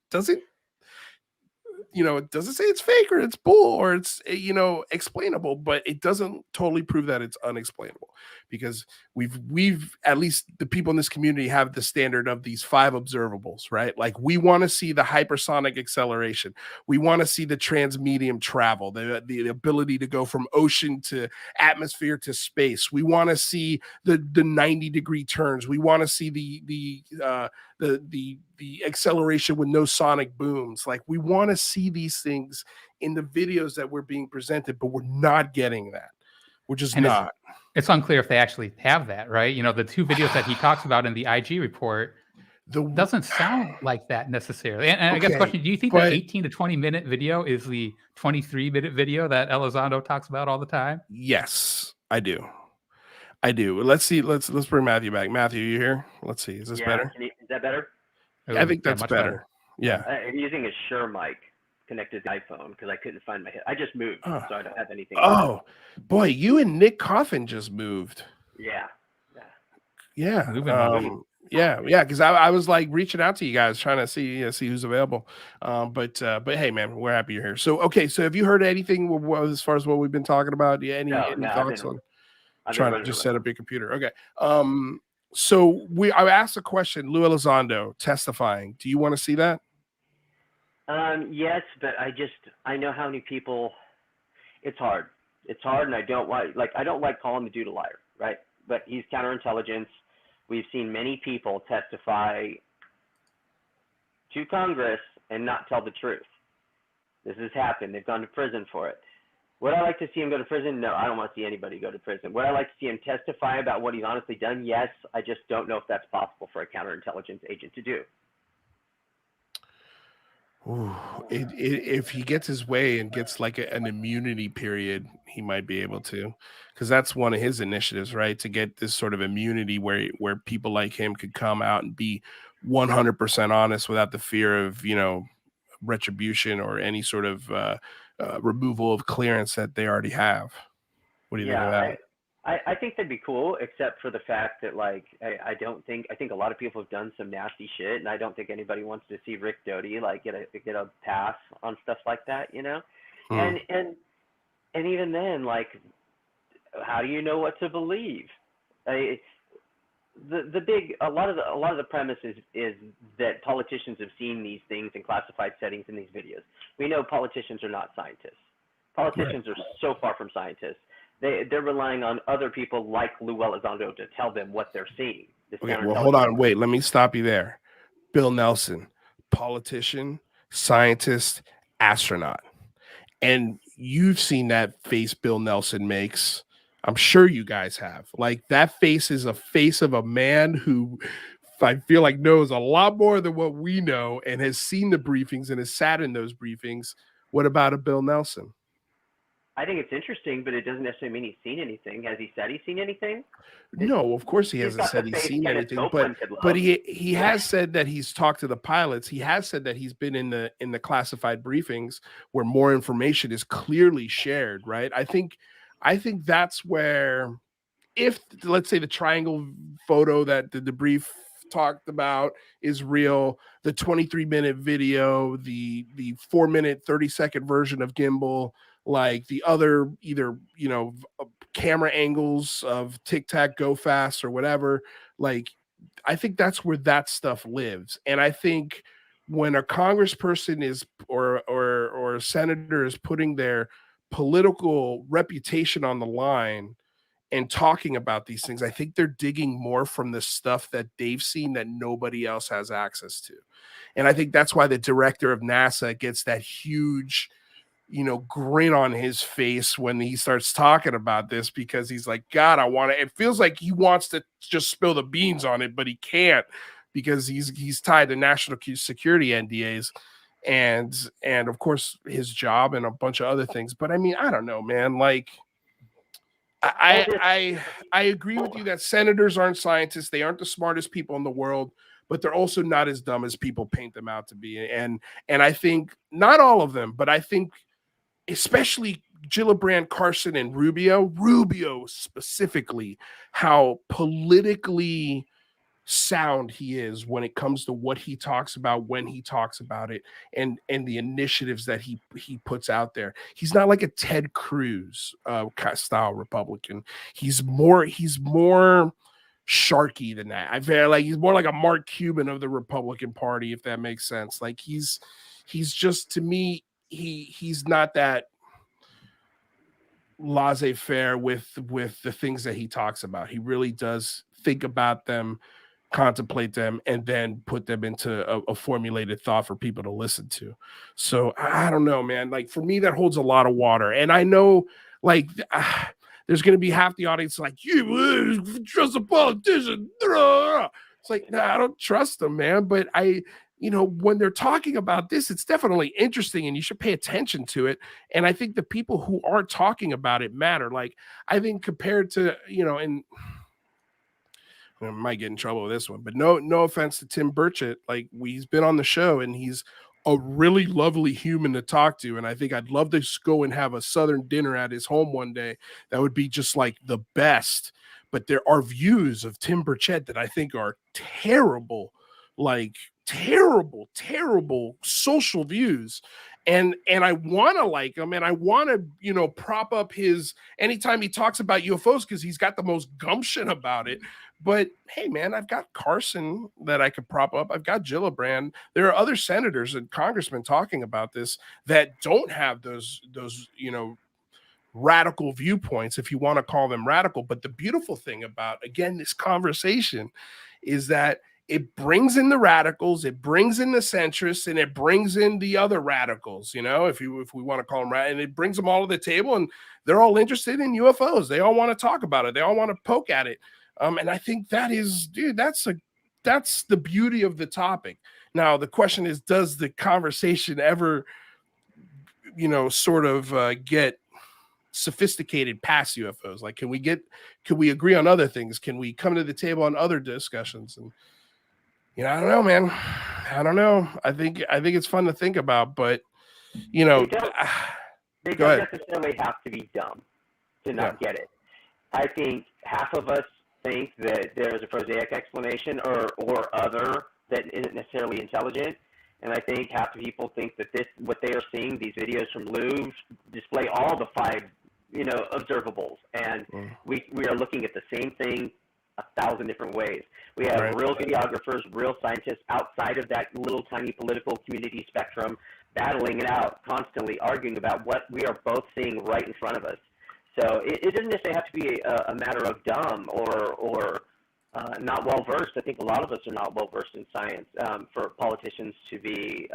it doesn't say it's fake or it's bull or it's explainable, but it doesn't totally prove that it's unexplainable, because we've at least the people in this community have the standard of these 5 observables, right? Like, we want to see the hypersonic acceleration, we want to see the transmedium travel, the ability to go from ocean to atmosphere to space, we want to see the 90-degree turns, we want to see the acceleration with no sonic booms. Like, we want to see these things in the videos that we're being presented, but we're not getting that. We're just not. It's unclear if they actually have that, right? The 2 videos that he talks about in the IG report doesn't sound like that necessarily. And I guess the question, do you think that 18 to 20 minute video is the 23-minute video that Elizondo talks about all the time? Yes, I do. Let's see. Let's bring Matthew back. Matthew, you here? Let's see. Is this better? Is that better? I think that's better. Yeah. I'm using a Shure mic connected to iPhone because I couldn't find my head. I just moved, so I don't have anything. Oh, boy, you and Nick Coffin just moved. Yeah. Yeah. Because I was like reaching out to you guys, trying to see who's available. But hey, man, we're happy you're here. So have you heard anything as far as what we've been talking about? Yeah, any thoughts on? Trying to just set up your computer. Okay. So I asked a question. Lue Elizondo testifying. Do you want to see that? Yes, but I know how many people. It's hard. It's hard, and I don't like calling the dude a liar, right? But he's counterintelligence. We've seen many people testify to Congress and not tell the truth. This has happened. They've gone to prison for it. Would I like to see him go to prison? No, I don't want to see anybody go to prison. Would I like to see him testify about what he's honestly done? Yes. I just don't know if that's possible for a counterintelligence agent to do. Ooh, if he gets his way and gets like an immunity period, he might be able to, because that's one of his initiatives, right? To get this sort of immunity where people like him could come out and be 100% honest without the fear of, retribution or any sort of removal of clearance that they already have. What do you think of that? I think that'd be cool, except for the fact that, like, I think a lot of people have done some nasty shit, and I don't think anybody wants to see Rick Doty like get a pass on stuff like that, And even then, like, how do you know what to believe? A lot of the premise is that politicians have seen these things in classified settings in these videos. We know politicians are not scientists. Politicians are so far from scientists. They're relying on other people like Lue Elizondo to tell them what they're seeing. Okay, well, hold on. Wait, let me stop you there. Bill Nelson, politician, scientist, astronaut. And you've seen that face Bill Nelson makes. I'm sure you guys have. Like, that face is a face of a man who I feel like knows a lot more than what we know and has seen the briefings and has sat in those briefings. What about a Bill Nelson? I think it's interesting, but it doesn't necessarily mean he's seen anything. Has he said he's seen anything? No, of course he hasn't said he's seen anything, but he has said that he's talked to the pilots. He has said that he's been in the classified briefings where more information is clearly shared, right? I think that's where, if let's say the triangle photo that the debrief talked about is real, the 23-minute video, the 4-minute 30-second version of Gimbal, like the other either camera angles of Tic Tac Go Fast or whatever, like I think that's where that stuff lives. And I think when a congressperson is or a senator is putting their political reputation on the line and talking about these things, I think they're digging more from the stuff that they've seen that nobody else has access to. And I think that's why the director of NASA gets that huge grin on his face when he starts talking about this, because he's like, God, it feels like he wants to just spill the beans on it, but he can't, because he's tied to national security NDAs and of course his job and a bunch of other things. But I mean, I don't know, man. Like, I agree with you that senators aren't scientists. They aren't the smartest people in the world, but they're also not as dumb as people paint them out to be. And I think not all of them, but I think especially Gillibrand, Carson, and Rubio specifically, how politically sound he is when it comes to what he talks about, when he talks about it, and the initiatives that he puts out there. He's not like a Ted Cruz style Republican. He's more sharky than that. I feel like he's more like a Mark Cuban of the Republican Party, if that makes sense. Like he's just, to me, he's not that laissez-faire with the things that he talks about. He really does think about them, contemplate them, and then put them into a formulated thought for people to listen to. So I don't know, man. Like, for me, that holds a lot of water. And I know, like, there's going to be half the audience like, you trust a politician. It's like, nah, I don't trust them, man. But when they're talking about this, it's definitely interesting and you should pay attention to it. And I think the people who are talking about it matter. Like, I think compared to, and I might get in trouble with this one, but no offense to Tim Burchett. Like, he's been on the show and he's a really lovely human to talk to. And I think I'd love to just go and have a Southern dinner at his home one day. That would be just like the best. But there are views of Tim Burchett that I think are terrible, like terrible social views. And I want to like him, and I want to, prop up his anytime he talks about UFOs because he's got the most gumption about it. But hey, man, I've got Carson that I could prop up. I've got Gillibrand. There are other senators and congressmen talking about this that don't have those radical viewpoints, if you want to call them radical. But the beautiful thing about, again, this conversation is that it brings in the radicals, it brings in the centrists, and it brings in the other radicals, if we want to call them and it brings them all to the table, and they're all interested in UFOs. They all want to talk about it. They all want to poke at it. And I think that is, dude, that's the beauty of the topic. Now, the question is, does the conversation ever, sort of get sophisticated past UFOs? Like, can we agree on other things? Can we come to the table on other discussions? And I don't know, man. I don't know. I think it's fun to think about, but they don't necessarily have to be dumb to not get it. I think half of us think that there's a prosaic explanation or other that isn't necessarily intelligent. And I think half the people think that what they are seeing, these videos from Lue, display all the 5, observables. And we are looking at the same thing 1,000 different ways. We have real videographers, real scientists outside of that little tiny political community spectrum battling it out, constantly arguing about what we are both seeing right in front of us. So it doesn't necessarily have to be a matter of dumb or not well-versed. I think a lot of us are not well-versed in science. For politicians to be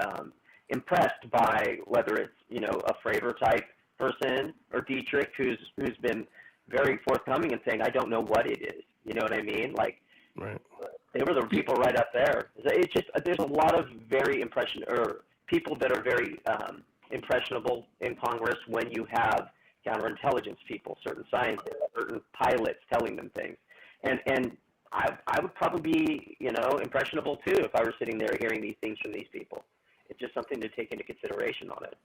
impressed by whether it's, a Fravor-type person or Dietrich who's been very forthcoming and saying, I don't know what it is. You know what I mean? Like, they were the people right up there. It's just, there's a lot of very people that are very impressionable in Congress when you have counterintelligence people, certain scientists, certain pilots telling them things. And I would probably be, impressionable too if I were sitting there hearing these things from these people. It's just something to take into consideration on it.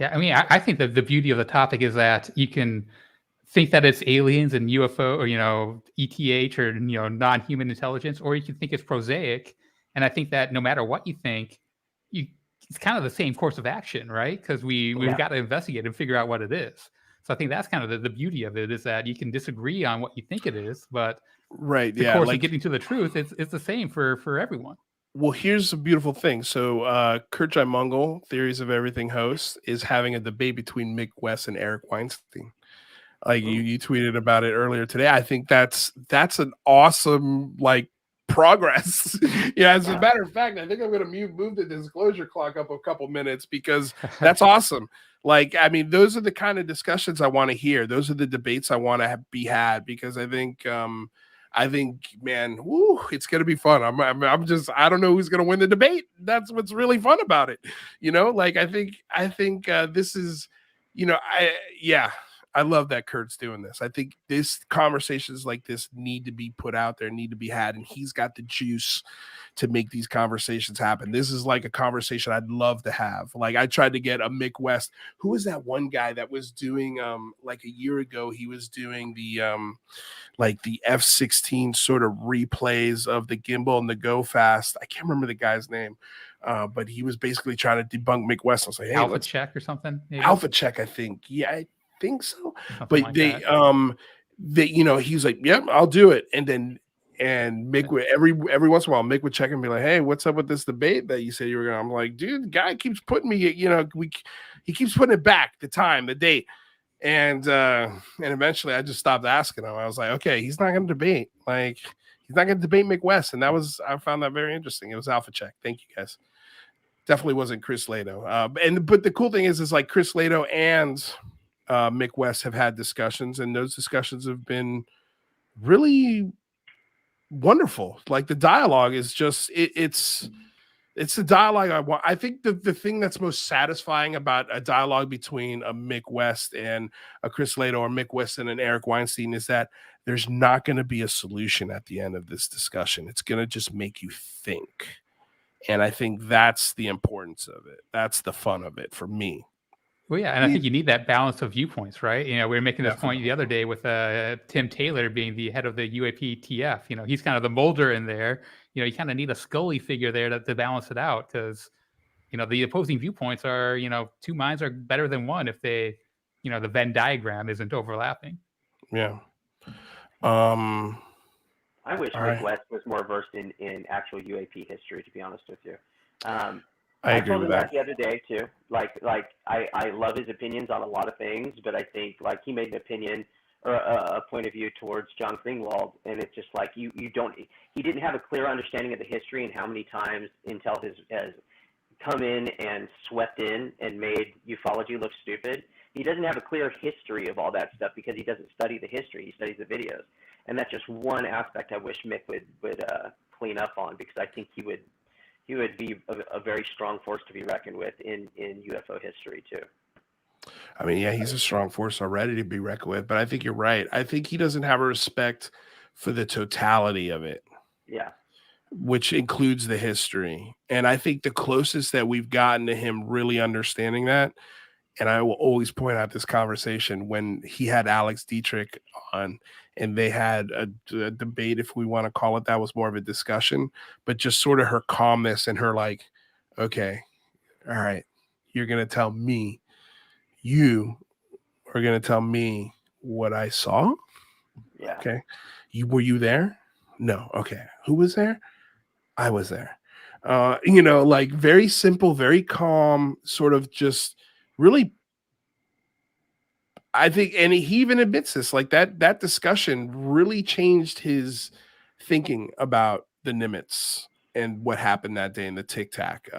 Yeah, I mean, I think that the beauty of the topic is that you can think that it's aliens and UFO or, ETH or, non-human intelligence, or you can think it's prosaic. And I think that no matter what you think, it's kind of the same course of action, right? Because we've got to investigate and figure out what it is. So I think that's kind of the beauty of it, is that you can disagree on what you think it is, but the course of getting to the truth, it's the same for everyone. Well, here's a beautiful thing. So Curt Jaimungal, Theories of Everything host, is having a debate between Mick West and Eric Weinstein. Like you tweeted about it earlier today. I think that's an awesome progress. As a matter of fact, I think I'm going to move the disclosure clock up a couple minutes because that's awesome. Those are the kind of discussions I want to hear. Those are the debates I want to be had, because I think, man, it's going to be fun. I don't know who's going to win the debate. That's what's really fun about it. I think this is, I love that Curt's doing this. I think conversations like this need to be put out there, need to be had, and he's got the juice to make these conversations happen. This is like a conversation I'd love to have. Like, I tried to get a Mick West. Who was that one guy that was doing a year ago? He was doing the the F-16 sort of replays of the gimbal and the go fast. I can't remember the guy's name. But he was basically trying to debunk Mick West. I was like, hey, Alpha Check or something. Maybe? Alpha Check, I think. Yeah, I think so. Something but like he's like, yep, I'll do it. And Mick would every once in a while, Mick would check and be like, hey, what's up with this debate that you said you were gonna? I'm like, dude, the guy keeps putting me, he keeps putting it back, the time, the date. And eventually I just stopped asking him. I was like, okay, he's not gonna debate. He's not gonna debate Mick West. And I found that very interesting. It was Alpha Check. Thank you guys. Definitely wasn't Chris Lato. But the cool thing is like Chris Lato and Mick West have had discussions, and those discussions have been really wonderful. Like, the dialogue is just it's the dialogue I want. I think the thing that's most satisfying about a dialogue between a Mick West and a Chris Lato, or Mick West and an Eric Weinstein, is that there's not going to be a solution at the end of this discussion. It's going to just make you think. And I think that's the importance of it. That's the fun of it for me. Well, yeah, and I think you need that balance of viewpoints, right? We were making this point the other day with Tim Taylor being the head of the UAPTF. He's kind of the Mulder in there. You kind of need a Scully figure there to balance it out, because the opposing viewpoints are, two minds are better than one if they, the Venn diagram isn't overlapping. Yeah. I wish All Mick right. West was more versed in actual UAP history, to be honest with you. I I agree told with him that. the other day too. I love his opinions on a lot of things, but I think he made an opinion or a point of view towards John Greenwald, and it's just like he didn't have a clear understanding of the history and how many times Intel has come in and swept in and made ufology look stupid. He doesn't have a clear history of all that stuff because he doesn't study the history. He studies the videos, and that's just one aspect I wish Mick would clean up on, because I think he would be a very strong force to be reckoned with in UFO history too. I mean, yeah, he's a strong force already to be reckoned with, but I think you're right. I think he doesn't have a respect for the totality of it. Yeah. Which includes the history. And I think the closest that we've gotten to him really understanding that, and I will always point out this conversation when he had Alex Dietrich on, and they had a debate, if we want to call it that, was more of a discussion, but just sort of her calmness and her like, okay, all right, you're going to tell me, you are going to tell me what I saw? Yeah. Okay. Were you there? No. Okay. Who was there? I was there. Like very simple, very calm, sort of just really, I think, and he even admits this, like that discussion really changed his thinking about the Nimitz and what happened that day in the Tic Tac.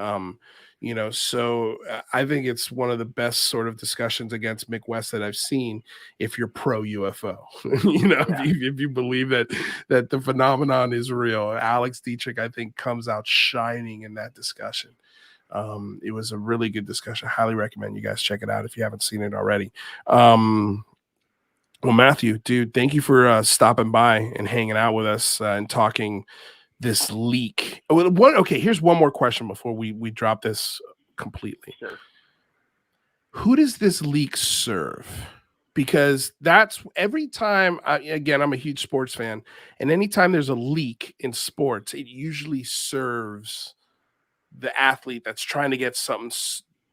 So I think it's one of the best sort of discussions against Mick West that I've seen. If you're pro UFO, if you believe that the phenomenon is real, Alex Dietrich, I think, comes out shining in that discussion. It was a really good discussion. I highly recommend you guys check it out if you haven't seen it already. Well, Matthew, dude, thank you for stopping by and hanging out with us and talking this leak. Okay, here's one more question before we drop this completely. Sure. Who does this leak serve? Because that's every time, again, I'm a huge sports fan, and anytime there's a leak in sports, it usually serves the athlete that's trying to get something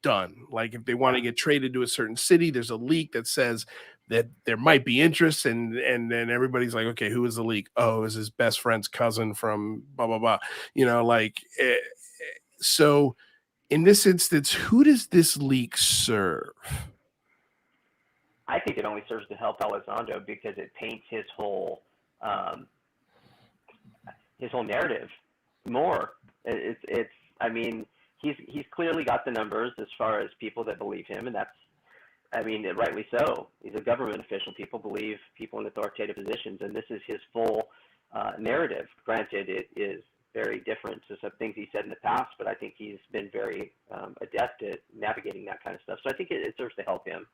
done. Like if they want to get traded to a certain city, there's a leak that says that there might be interest, and then everybody's like, okay, who is the leak? Oh, it was his best friend's cousin from blah blah blah. So in this instance, who does this leak serve? I think it only serves to help Elizondo because it paints his whole narrative more. I mean, he's clearly got the numbers as far as people that believe him, and rightly so. He's a government official. People believe people in authoritative positions, and this is his full narrative. Granted, it is very different to some things he said in the past, but I think he's been very adept at navigating that kind of stuff. So I think it serves to help him.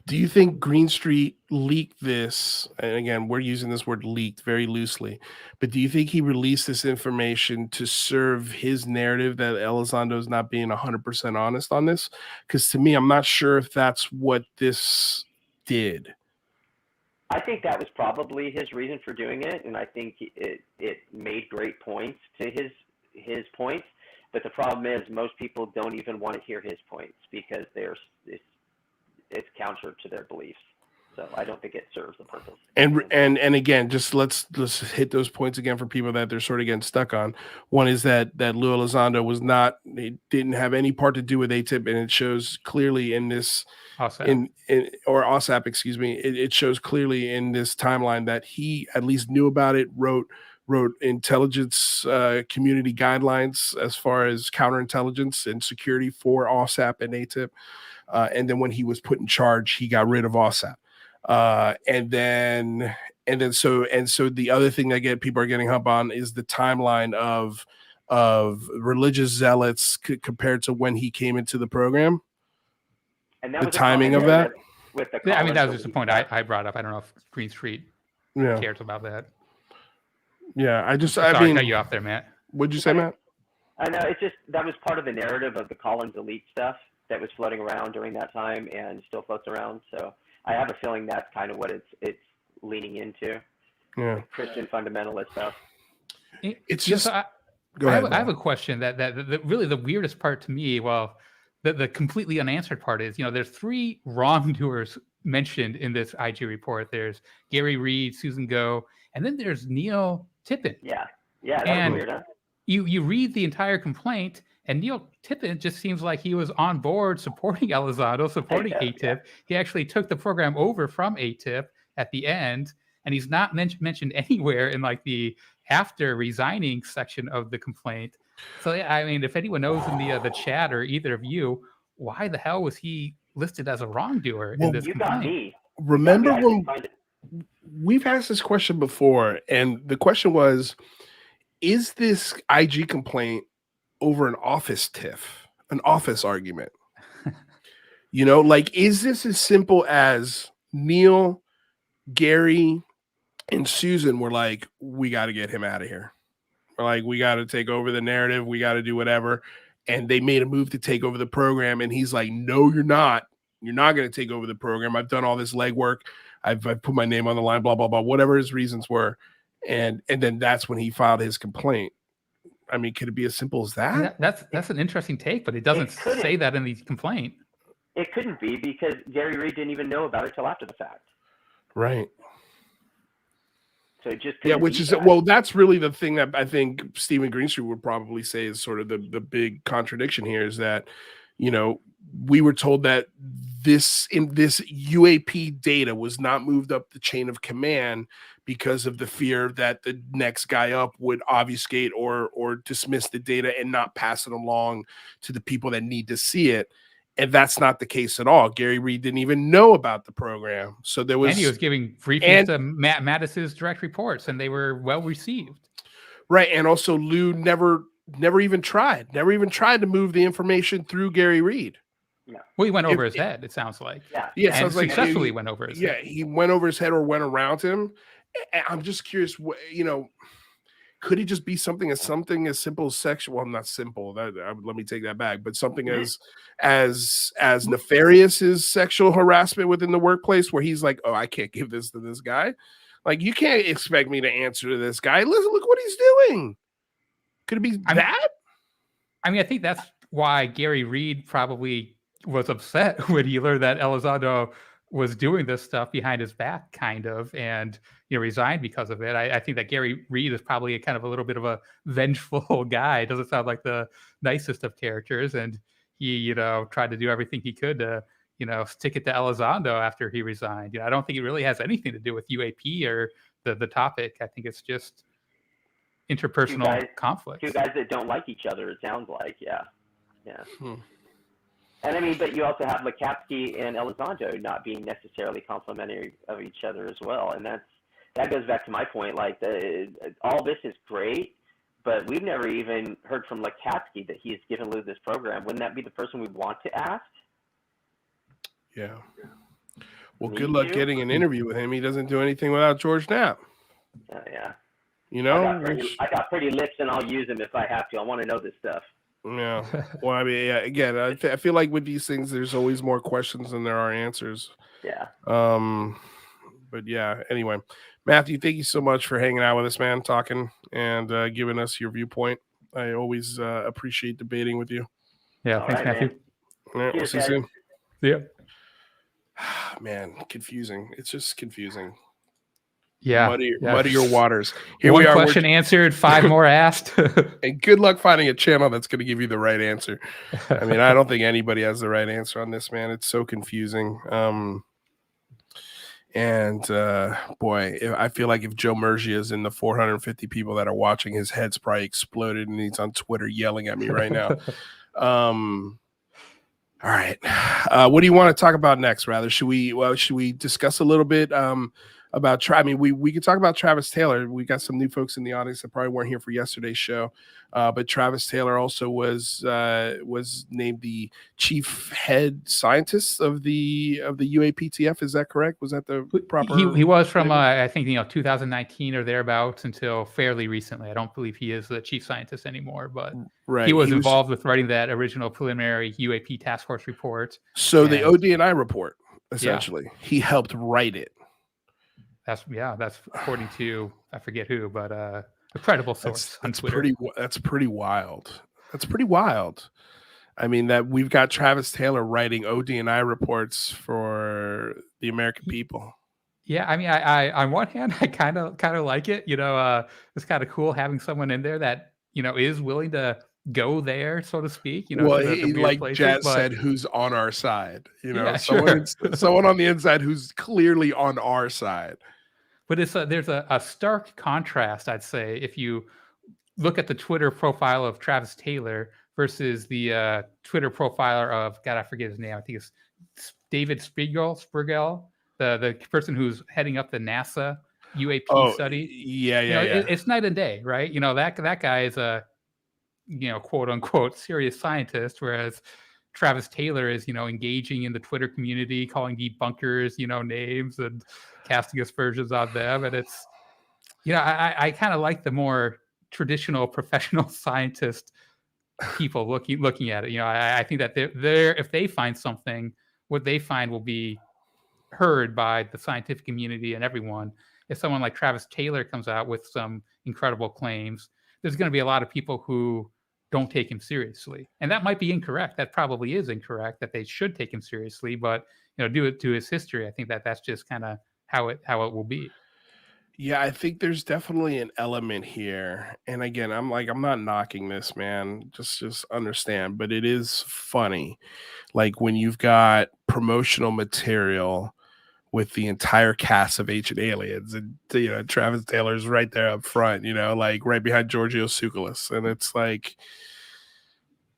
Do you think Green Street leaked this? And again, we're using this word leaked very loosely, but do you think he released this information to serve his narrative that Elizondo is not being 100% honest on this? Because to me, I'm not sure if that's what this did. I think that was probably his reason for doing it, and I think it made great points to his points. But the problem is most people don't even want to hear his points because it's counter to their beliefs. So I don't think it serves the purpose. And again, just let's hit those points again for people that they're sort of getting stuck on. One is that Lue Elizondo didn't have any part to do with ATIP, and it shows clearly in this OSAP, excuse me. It shows clearly in this timeline that he at least knew about it, wrote intelligence community guidelines as far as counterintelligence and security for OSAP and ATIP. And then when he was put in charge, he got rid of OSAP. And then the other thing that people are getting hung on is the timeline of religious zealots compared to when he came into the program. And that the timing of that. That was just the point I brought up. I don't know if Green Street cares about that. Yeah, I mean, cut you off there, Matt. What'd you say, Matt? I know that was part of the narrative of the Collins elite stuff that was floating around during that time and still floats around. So I have a feeling that's kind of what it's leaning into. Yeah, Christian fundamentalist stuff. It's just. Go ahead. I have a question that really the weirdest part to me, well, the completely unanswered part is, there's 3 wrongdoers mentioned in this IG report. There's Gary Reid, Susan Go, and then there's Neil Tippett. Yeah, that's And weird, huh? you read the entire complaint, and Neil Tippett just seems like he was on board supporting Elizondo, supporting ATIP. Yeah. He actually took the program over from ATIP at the end, and he's not mentioned anywhere in like the after resigning section of the complaint. So yeah, I mean, if anyone knows in the chat or either of you, why the hell was he listed as a wrongdoer in this You complaint? got me. Remember I when find it. we've asked this question before, and the question was, is this IG complaint over an office tiff, an office argument? Like, is this as simple as Neil, Gary, and Susan were like, we got to get him out of here. We're like, we got to take over the narrative. We got to do whatever. And they made a move to take over the program. And he's like, no, you're not. You're not going to take over the program. I've done all this legwork. I've put my name on the line, blah, blah, blah, whatever his reasons were. And then that's when he filed his complaint. I mean, could it be as simple as that? That's an interesting take, but it doesn't say that in the complaint. It couldn't be, because Gary Reid didn't even know about it till after the fact. Right. So it just which is that. That's really the thing that I think Stephen Greenstreet would probably say is sort of the big contradiction here, is that, we were told that this UAP data was not moved up the chain of command because of the fear that the next guy up would obfuscate or dismiss the data and not pass it along to the people that need to see it. And that's not the case at all. Gary Reid didn't even know about the program. So there was... And he was giving briefings to Matt Mattis's direct reports, and they were well received. Right. And also Lue never even tried to move the information through Gary Reid. Yeah. Well, he went over his head, it sounds like. Yeah, it sounds like successfully went over his head. Yeah, he went over his head or went around him. I'm just curious, could it just be something as simple as sexual? Well, not simple. Let me take that back. But something as nefarious as sexual harassment within the workplace, where he's like, "Oh, I can't give this to this guy. Like, you can't expect me to answer to this guy. Listen, look what he's doing." Could it be that? I mean, I think that's why Gary Reid probably was upset when he learned that Elizondo was doing this stuff behind his back, kind of, and resigned because of it. I think that Gary Reid is probably a little bit of a vengeful guy. Doesn't sound like the nicest of characters, and he tried to do everything he could to stick it to Elizondo after he resigned. I don't think it really has anything to do with UAP or the topic. I think it's just interpersonal conflict. Two guys that don't like each other, it sounds like. Yeah. And I mean, but you also have Lukapsky and Elizondo not being necessarily complimentary of each other as well, and that goes back to my point. Like, all this is great, but we've never even heard from Lukapsky that he's given Lue this program. Wouldn't that be the person we want to ask? Yeah. Well, good luck getting an interview with him. He doesn't do anything without George Knapp. Yeah. I got pretty lips, and I'll use them if I have to. I want to know this stuff. Yeah. Well, I mean, again, I feel like with these things, there's always more questions than there are answers. Yeah. But yeah, anyway, Matthew, thank you so much for hanging out with us, man, talking and giving us your viewpoint. I always appreciate debating with you. Yeah. Thanks, Matthew. All right, we'll see you soon. Yeah. Man, confusing. It's just confusing. Yeah. Muddier waters. Here we are. One question answered, 5 more asked. And good luck finding a channel that's going to give you the right answer. I mean, I don't think anybody has the right answer on this, man. It's so confusing. Boy, I feel like if Joe Murgia is in the 450 people that are watching, his head's probably exploded and he's on Twitter yelling at me right now. All right. What do you want to talk about next? Rather, should we discuss a little bit about we could talk about Travis Taylor. We got some new folks in the audience that probably weren't here for yesterday's show. But Travis Taylor also was named the chief head scientist of the UAPTF. Is that correct? Was that the proper? He was from I think 2019 or thereabouts until fairly recently. I don't believe he is the chief scientist anymore, but he was involved with writing that original preliminary UAP task force report. So the ODNI report, essentially, he helped write it. That's according to I forget who, but a credible source on Twitter. That's pretty wild. That's pretty wild. I mean, that we've got Travis Taylor writing ODNI reports for the American people. Yeah, I mean, I on one hand, I kind of like it. It's kind of cool having someone in there that is willing to go there, so to speak. Well, to the weird like places, Jazz but said, who's on our side? yeah, someone sure. someone on the inside who's clearly on our side. But there's a stark contrast, I'd say, if you look at the Twitter profile of Travis Taylor versus the Twitter profile of, God, I forget his name. I think it's David Sprigel, the person who's heading up the NASA UAP study. Yeah. It's night and day, right? That guy is a quote unquote serious scientist, whereas Travis Taylor is engaging in the Twitter community, calling debunkers names and casting aspersions on them, and it's I kind of like the more traditional professional scientist people looking at it. I think that they're if they find something, what they find will be heard by the scientific community and everyone. If someone like Travis Taylor comes out with some incredible claims, there's going to be a lot of people who don't take him seriously, and that might be incorrect. That probably is incorrect. That they should take him seriously, but due it to his history, I think that that's just kind of how it will be. Yeah, I think there's definitely an element here. And again, I'm not knocking this, man. Just understand, but it is funny. Like when you've got promotional material with the entire cast of Ancient Aliens, and Travis Taylor's right there up front, like right behind Giorgio Tsoukalos. And it's like,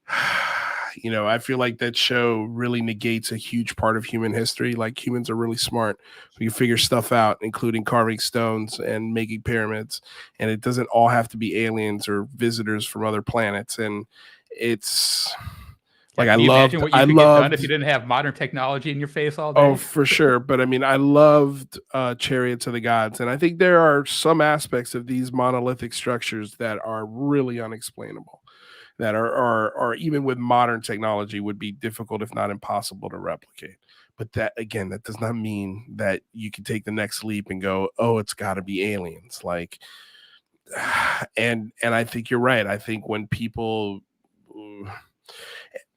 I feel like that show really negates a huge part of human history. Like humans are really smart. We can figure stuff out, including carving stones and making pyramids. And it doesn't all have to be aliens or visitors from other planets. And it's like, Can you imagine what you could get done if you didn't have modern technology in your face all day? Oh, for sure. But I mean, I loved Chariots of the Gods. And I think there are some aspects of these monolithic structures that are really unexplainable, that are even with modern technology would be difficult, if not impossible, to replicate. But that, again, that does not mean that you can take the next leap and go, oh, it's got to be aliens. Like, and I think you're right. I think when people,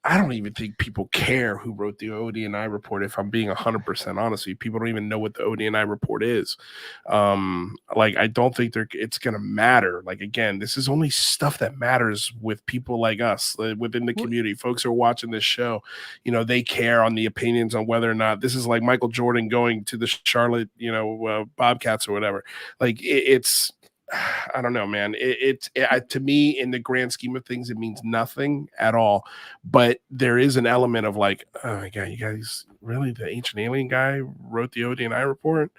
I don't even think people care who wrote the ODNI report. If I'm being 100% honest with you, people don't even know what the ODNI report is. Like, I don't think it's going to matter. Like, again, this is only stuff that matters with people like us within the community. Folks who are watching this show, they care on the opinions on whether or not this is like Michael Jordan going to the Charlotte, Bobcats or whatever. Like it's, I don't know, man. To me, in the grand scheme of things, it means nothing at all. But there is an element of like, oh my God, you guys really, the Ancient Alien guy wrote the ODNI report?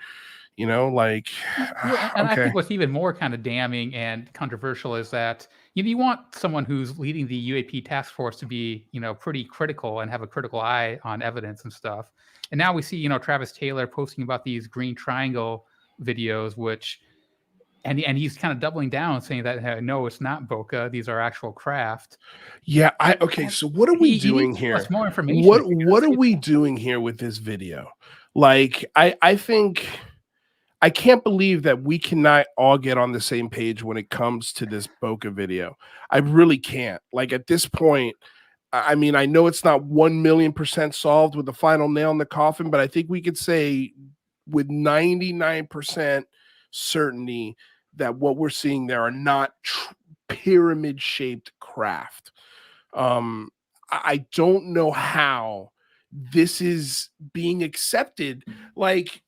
Like, and I think what's even more kind of damning and controversial is that you want someone who's leading the UAP task force to be, pretty critical and have a critical eye on evidence and stuff. And now we see, Travis Taylor posting about these green triangle videos, which. And he's kind of doubling down, saying that no, it's not bokeh; these are actual craft. Yeah. So what are we doing here? More information. What are we doing here with this video? Like, I think I can't believe that we cannot all get on the same page when it comes to this bokeh video. I really can't. Like at this point, I mean, I know it's not 1,000,000% solved with the final nail in the coffin, but I think we could say with 99% certainty that what we're seeing there are not pyramid-shaped craft. I don't know how this is being accepted. Like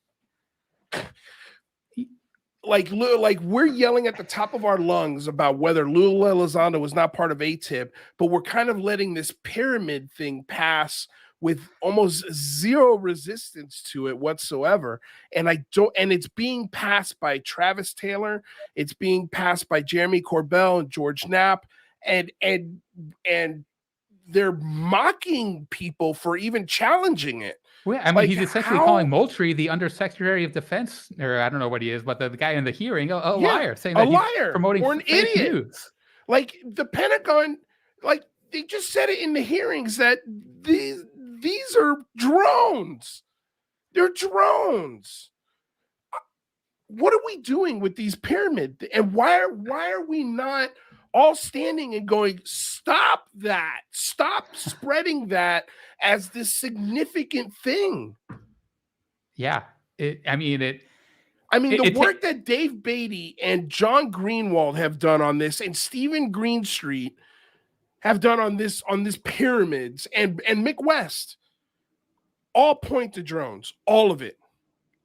we're yelling at the top of our lungs about whether Lue Elizondo was not part of ATIP, but we're kind of letting this pyramid thing pass with almost zero resistance to it whatsoever. And it's being passed by Travis Taylor. It's being passed by Jeremy Corbell and George Knapp. And they're mocking people for even challenging it. Well, I mean, he's essentially calling Moultrie the Undersecretary of Defense, or I don't know what he is, but the guy in the hearing, a liar, saying that he's promoting or an fake idiot. news. Like the Pentagon, like they just said it in the hearings that these are drones. They're drones. what are we doing with these pyramids? And why are we not all standing and going, stop that, stop spreading that as this significant thing? Yeah. The work that Dave Beatty and John Greenwald have done on this, and Stephen Greenstreet have done on this pyramids, and Mick West, all point to drones, all of it.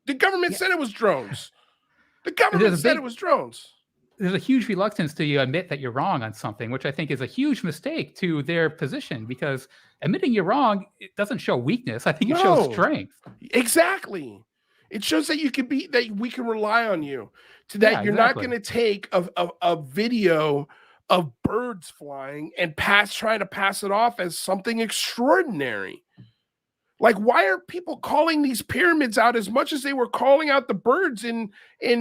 The government said it was drones. The government said it was drones. There's a huge reluctance to admit that you're wrong on something, which I think is a huge mistake to their position, because admitting you're wrong, it doesn't show weakness. I think it shows strength. Exactly. It shows that that we can rely on you, to that you're not going to take a video of birds flying and trying to pass it off as something extraordinary. Like, why are people calling these pyramids out as much as they were calling out the birds in Anthony's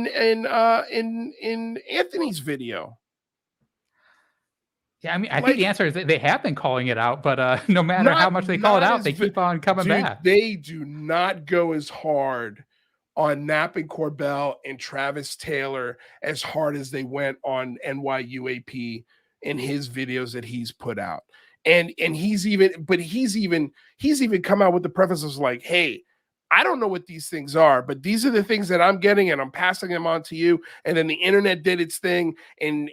video? Yeah, I think the answer is that they have been calling it out, but no matter how much they call it out, they keep on coming back. They do not go as hard on Knapp and Corbell and Travis Taylor as hard as they went on NYUAP in his videos that he's put out. And he's even come out with the prefaces like, hey, I don't know what these things are, but these are the things that I'm getting, and I'm passing them on to you. And then the internet did its thing and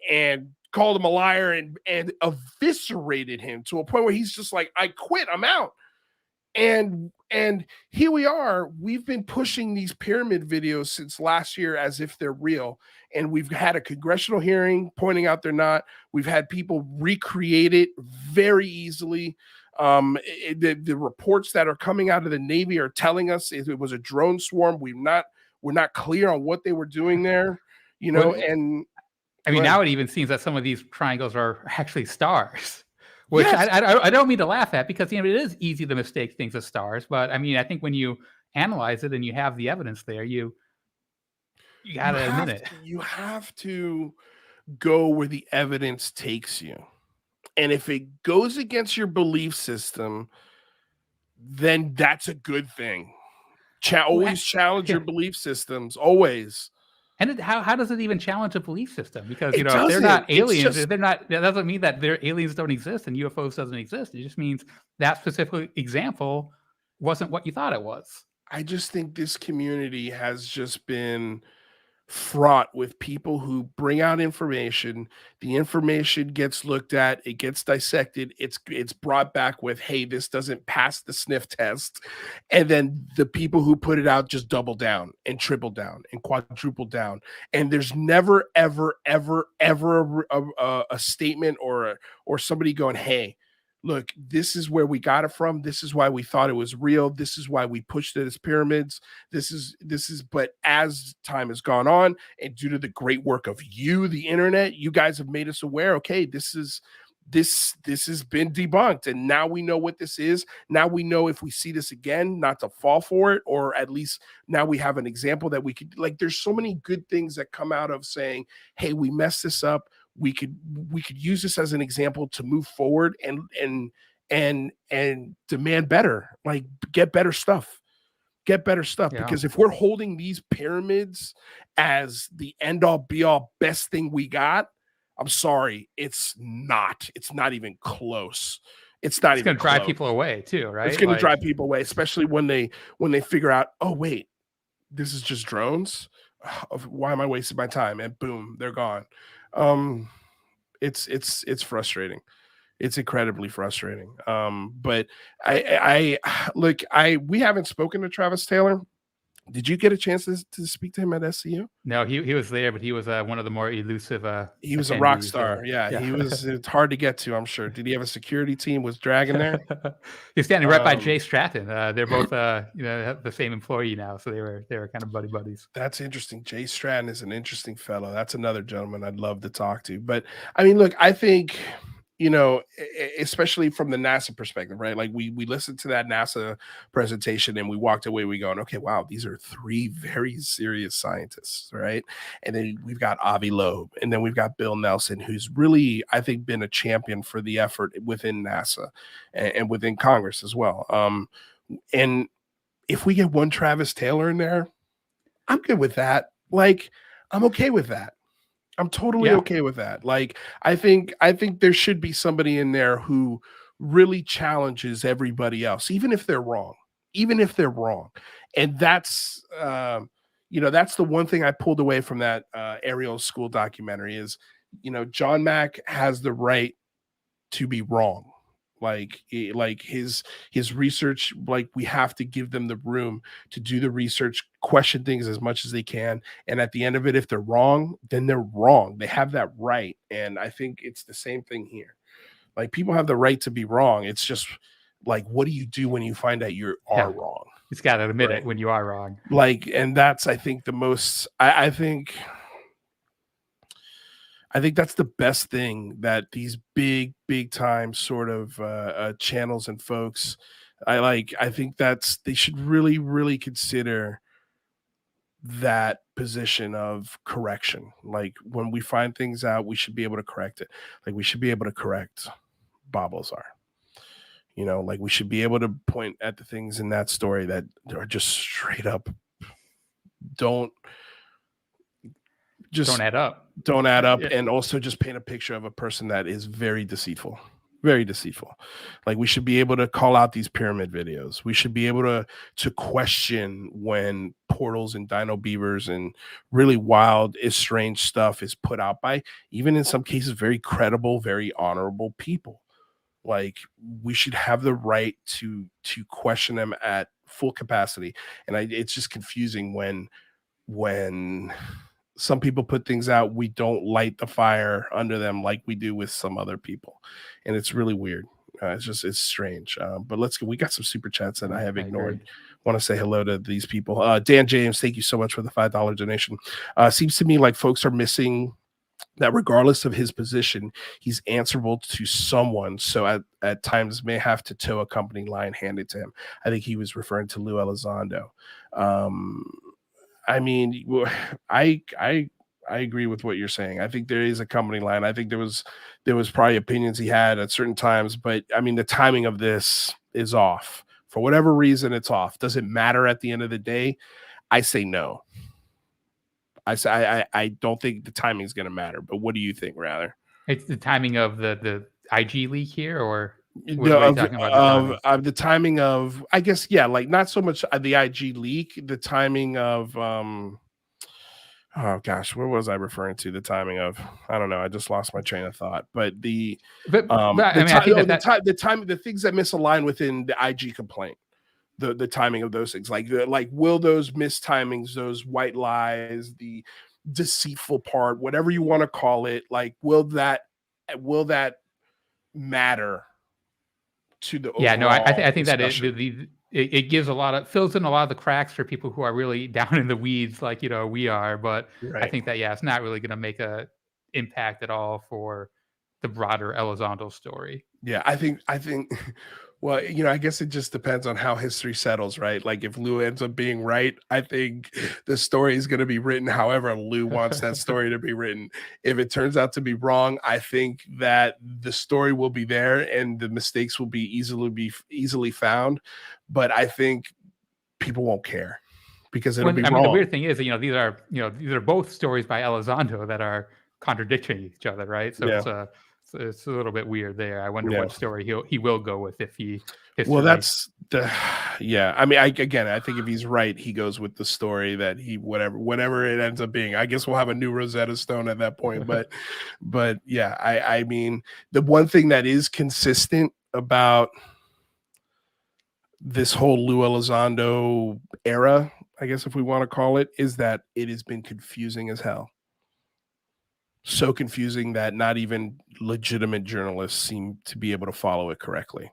called him a liar and eviscerated him to a point where he's just like, I quit, I'm out. And here we are. We've been pushing these pyramid videos since last year as if they're real. And we've had a congressional hearing pointing out they're not. We've had people recreate it very easily. The reports that are coming out of the Navy are telling us it was a drone swarm. We're not clear on what they were doing there, now it even seems that some of these triangles are actually stars. Which I don't mean to laugh at, because it is easy to mistake things as stars. But I think when you analyze it and you have the evidence there, you gotta admit it. You have to go where the evidence takes you, and if it goes against your belief system, then that's a good thing. Always challenge your belief systems. Always. And how does it even challenge a belief system? Because if they're not aliens, that doesn't mean that their aliens don't exist and UFOs doesn't exist. It just means that specific example wasn't what you thought it was. I just think this community has just been fraught with people who bring out information. The information gets looked at, it gets dissected, it's brought back with, hey, this doesn't pass the sniff test, and then the people who put it out just double down and triple down and quadruple down, and there's never ever a statement or somebody going, hey, look, this is where we got it from. This is why we thought it was real. This is why we pushed it as pyramids. But as time has gone on, and due to the great work of the internet, you guys have made us aware. Okay, this has been debunked, and now we know what this is. Now we know if we see this again, not to fall for it, or at least now we have an example that we could, there's so many good things that come out of saying, hey, we messed this up. We could use this as an example to move forward and demand better, get better stuff. Because if we're holding these pyramids as the end all be all best thing we got, I'm sorry, it's not even close. It's going to drive people away too, right? It's going to drive people away, especially when they figure out, oh wait, this is just drones. Why am I wasting my time? And boom, they're gone. It's frustrating. It's incredibly frustrating. But we haven't spoken to Travis Taylor. Did you get a chance to speak to him at SCU? No, he was there, but he was one of the more elusive. He was a rock star. Yeah, he was. It's hard to get to, I'm sure. Did he have a security team? Was Dragon there? He's standing right by Jay Stratton. They're both the same employee now, so they were kind of buddies. That's interesting. Jay Stratton is an interesting fellow. That's another gentleman I'd love to talk to. But I mean, look, I think, especially from the NASA perspective, right? We listened to that NASA presentation and we walked away, we going, okay, wow, these are three very serious scientists, right? And then we've got Avi Loeb, and then we've got Bill Nelson, who's really, I think, been a champion for the effort within NASA and within Congress as well. And if we get one Travis Taylor in there, I'm good with that. Like, I'm okay with that. I'm totally okay with that. Like, I think there should be somebody in there who really challenges everybody else, even if they're wrong. Even if they're wrong. And that's that's the one thing I pulled away from that Ariel School documentary is, John Mack has the right to be wrong. Like his research, like we have to give them the room to do the research, question things as much as they can, and at the end of it, if they're wrong, then they're wrong. They have that right, and I think it's the same thing here. Like, people have the right to be wrong. It's just like, what do you do when you find out you are wrong? It's got to admit it when you are wrong. Like, and that's, I think, the most. I think that's the best thing that these big time sort of channels and folks, I think they should really consider that position of correction. Like, when we find things out, we should be able to correct it. Like, we should be able to correct Bob Lazar. Like, we should be able to point at the things in that story that are just straight up don't add up. Don't add up, and also just paint a picture of a person that is very deceitful. Very deceitful. Like, we should be able to call out these pyramid videos. We should be able to question when portals and dino beavers and really wild, strange stuff is put out by, even in some cases, very credible, very honorable people. Like, we should have the right to question them at full capacity. And it's just confusing when some people put things out, we don't light the fire under them like we do with some other people. And it's really weird. It's strange. But we got some super chats that I have ignored. Want to say hello to these people. Dan James, thank you so much for the $5 donation. Seems to me like folks are missing that regardless of his position, he's answerable to someone. So at times may have to toe a company line handed to him. I think he was referring to Lue Elizondo. I mean, I agree with what you're saying. I think there is a company line. I think there was probably opinions he had at certain times, but I mean, the timing of this is off. For whatever reason, it's off. Does it matter at the end of the day? I say no. I don't think the timing is going to matter. But what do you think, rather? It's the timing of the IG leak here, or of the timing of, I guess, like not so much the IG leak, the timing of oh gosh, what was I referring to? The timing of, I don't know, I just lost my train of thought. But the things that misalign within the IG complaint, the timing of those things, like will those mistimings, those white lies, the deceitful part, whatever you want to call it, like will that matter to the overall I think that it gives fills in a lot of the cracks for people who are really down in the weeds, like we are. But right. I think that it's not really going to make a impact at all for the broader Elizondo story. Yeah, I think. Well, I guess it just depends on how history settles, right? Like, if Lue ends up being right, I think the story is going to be written however Lue wants that story to be written. If it turns out to be wrong, I think that the story will be there and the mistakes will be easily found. But I think people won't care because it'll be wrong. The weird thing is, these are both stories by Elizondo that are contradicting each other, right? So it's a little bit weird there. I wonder what story he will go with if he. Well, that's I mean, I think if he's right, he goes with the story that he whatever it ends up being. I guess we'll have a new Rosetta Stone at that point. But I mean, the one thing that is consistent about this whole Lue Elizondo era, I guess if we want to call it, is that it has been confusing as hell. So confusing that not even legitimate journalists seem to be able to follow it correctly.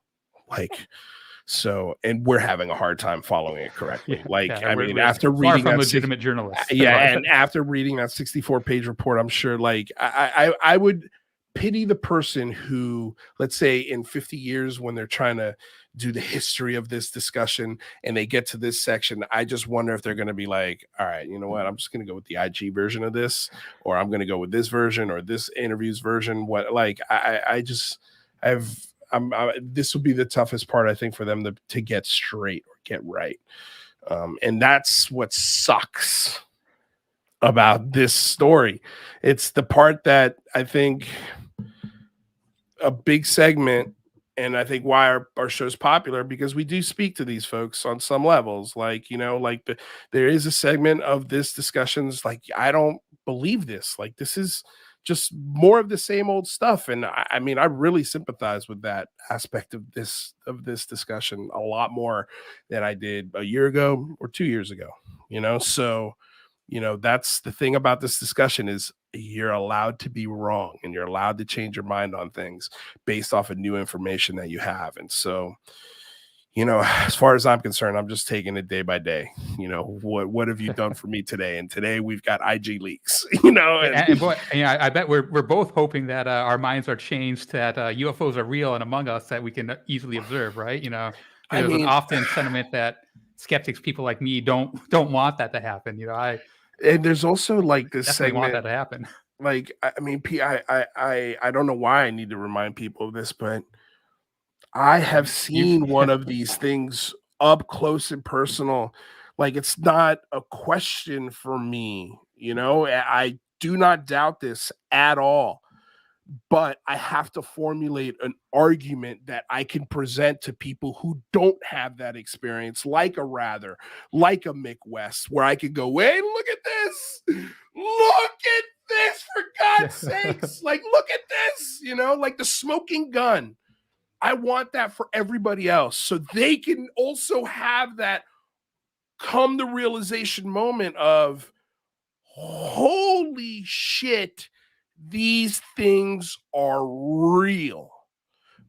And we're having a hard time following it correctly. After reading that legitimate journalists. And after reading that 64-page report, I'm sure I would pity the person who, let's say in 50 years, when they're trying to do the history of this discussion and they get to this section, I just wonder if they're going to be like, all right, you know what? I'm just going to go with the IG version of this, or I'm going to go with this version or this interviews version. This will be the toughest part, I think, for them to get straight or get right. And that's what sucks about this story. It's the part that I think a big segment, and I think why our show's popular, because we do speak to these folks on some levels. Like, like there is a segment of this discussions like, I don't believe this. Like, this is just more of the same old stuff. And I mean, I really sympathize with that aspect of this discussion a lot more than I did a year ago or 2 years ago, so that's the thing about this discussion is you're allowed to be wrong and you're allowed to change your mind on things based off of new information that you have. And so, as far as I'm concerned, I'm just taking it day by day. What have you done for me today? And today we've got IG leaks, and boy, I bet we're both hoping that our minds are changed, that UFOs are real and among us, that we can easily observe, right? There's an often sentiment that skeptics, people like me, don't want that to happen. And there's also like this definitely want segment that to happen. Like, I mean, I don't know why I need to remind people of this, but I have seen one of these things up close and personal. Like, it's not a question for me, I do not doubt this at all. But I have to formulate an argument that I can present to people who don't have that experience, like a Rather, like a Mick West, where I could go, hey, look at this. Look at this, for God's sakes. Like, look at this, like the smoking gun. I want that for everybody else so they can also have that come to realization moment of, holy shit, these things are real.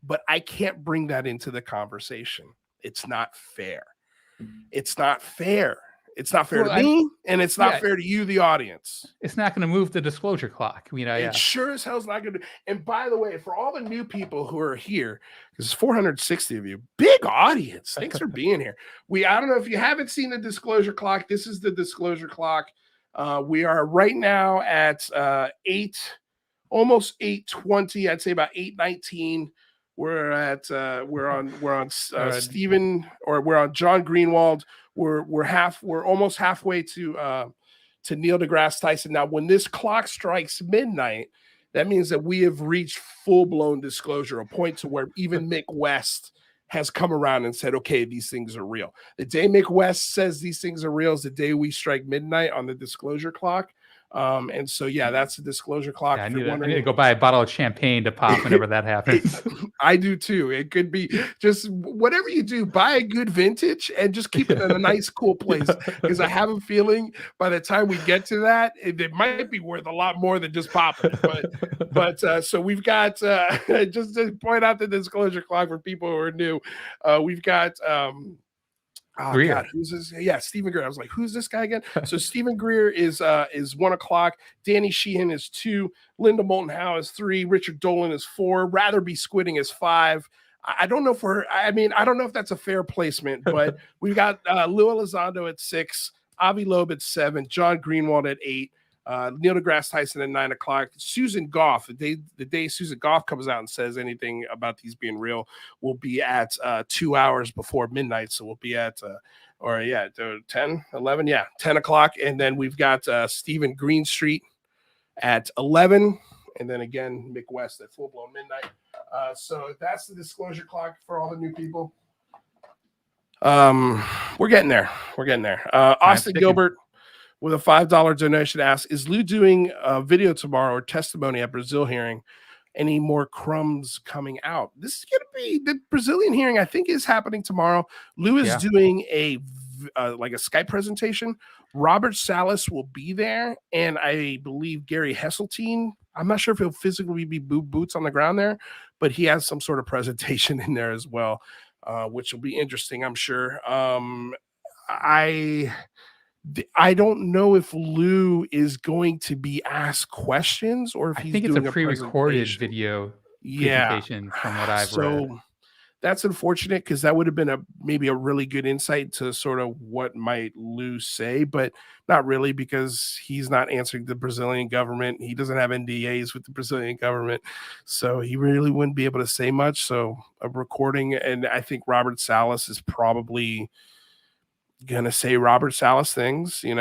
But I can't bring that into the conversation. It's not fair. It's not fair. It's not fair to me, and it's not fair to you, the audience. It's not going to move the disclosure clock. It sure as hell's not going to. And by the way, for all the new people who are here, because 460 of you, big audience. Thanks for being here. I don't know if you haven't seen the disclosure clock. This is the disclosure clock. We are right now at almost 8:20. I'd say about 8:19. We're on Stephen, or we're on John Greenwald. We're almost halfway to Neil deGrasse Tyson. Now, when this clock strikes midnight, that means that we have reached full-blown disclosure, a point to where even Mick West has come around and said, okay, these things are real. The day Mick West says these things are real is the day we strike midnight on the disclosure clock. And so, that's the disclosure clock. I need to go buy a bottle of champagne to pop whenever that happens. I do too. It could be just whatever you do, buy a good vintage and just keep it in a nice, cool place. Because I have a feeling by the time we get to that, it might be worth a lot more than just popping. But so we've got, just to point out the disclosure clock for people who are new, we've got, Greer. God, who's this? Yeah, Stephen Greer. I was like, who's this guy again? So Stephen Greer is 1 o'clock. Danny Sheehan is 2. Linda Moulton Howe is 3. Richard Dolan is 4. Rather Be Squidding is 5. I don't know I don't know if that's a fair placement, but we've got Lue Elizondo at 6. Avi Loeb at 7. John Greenwald at 8. Neil deGrasse Tyson at 9 o'clock. Susan Goff, the day Susan Goff comes out and says anything about these being real, will be at 2 hours before midnight. So we'll be at 10, 11, 10 o'clock. And then we've got Stephen Greenstreet at 11. And then again, Mick West at full-blown midnight. So that's the disclosure clock for all the new people. We're getting there. Austin Gilbert with a $5 donation asks, is Lue doing a video tomorrow or testimony at Brazil hearing? Any more crumbs coming out? This is going to be the Brazilian hearing, I think, is happening tomorrow. Lue is doing a Skype presentation. Robert Salas will be there, and I believe Gary Hesseltine. I'm not sure if he'll physically be boots on the ground there, but he has some sort of presentation in there as well, which will be interesting, I'm sure. I don't know if Lue is going to be asked questions or if he's think it's doing a pre-recorded video presentation from what I've read. That's unfortunate because that would have been maybe a really good insight to sort of what might Lue say, but not really because he's not answering the Brazilian government. He doesn't have NDAs with the Brazilian government, so he really wouldn't be able to say much. So a recording, and I think Robert Salas is probably gonna say Robert Salas things, and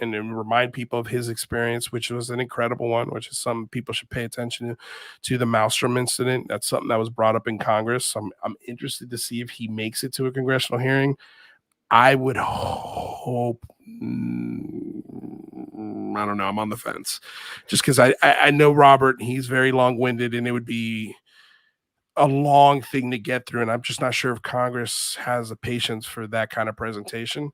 then remind people of his experience, which was an incredible one, which is some people should pay attention to the Maelstrom incident. That's something that was brought up in Congress. I'm interested to see if he makes it to a congressional hearing. I would hope. I don't know. I'm on the fence, just because I know Robert. He's very long-winded, and it would be a long thing to get through, and I'm just not sure if Congress has the patience for that kind of presentation.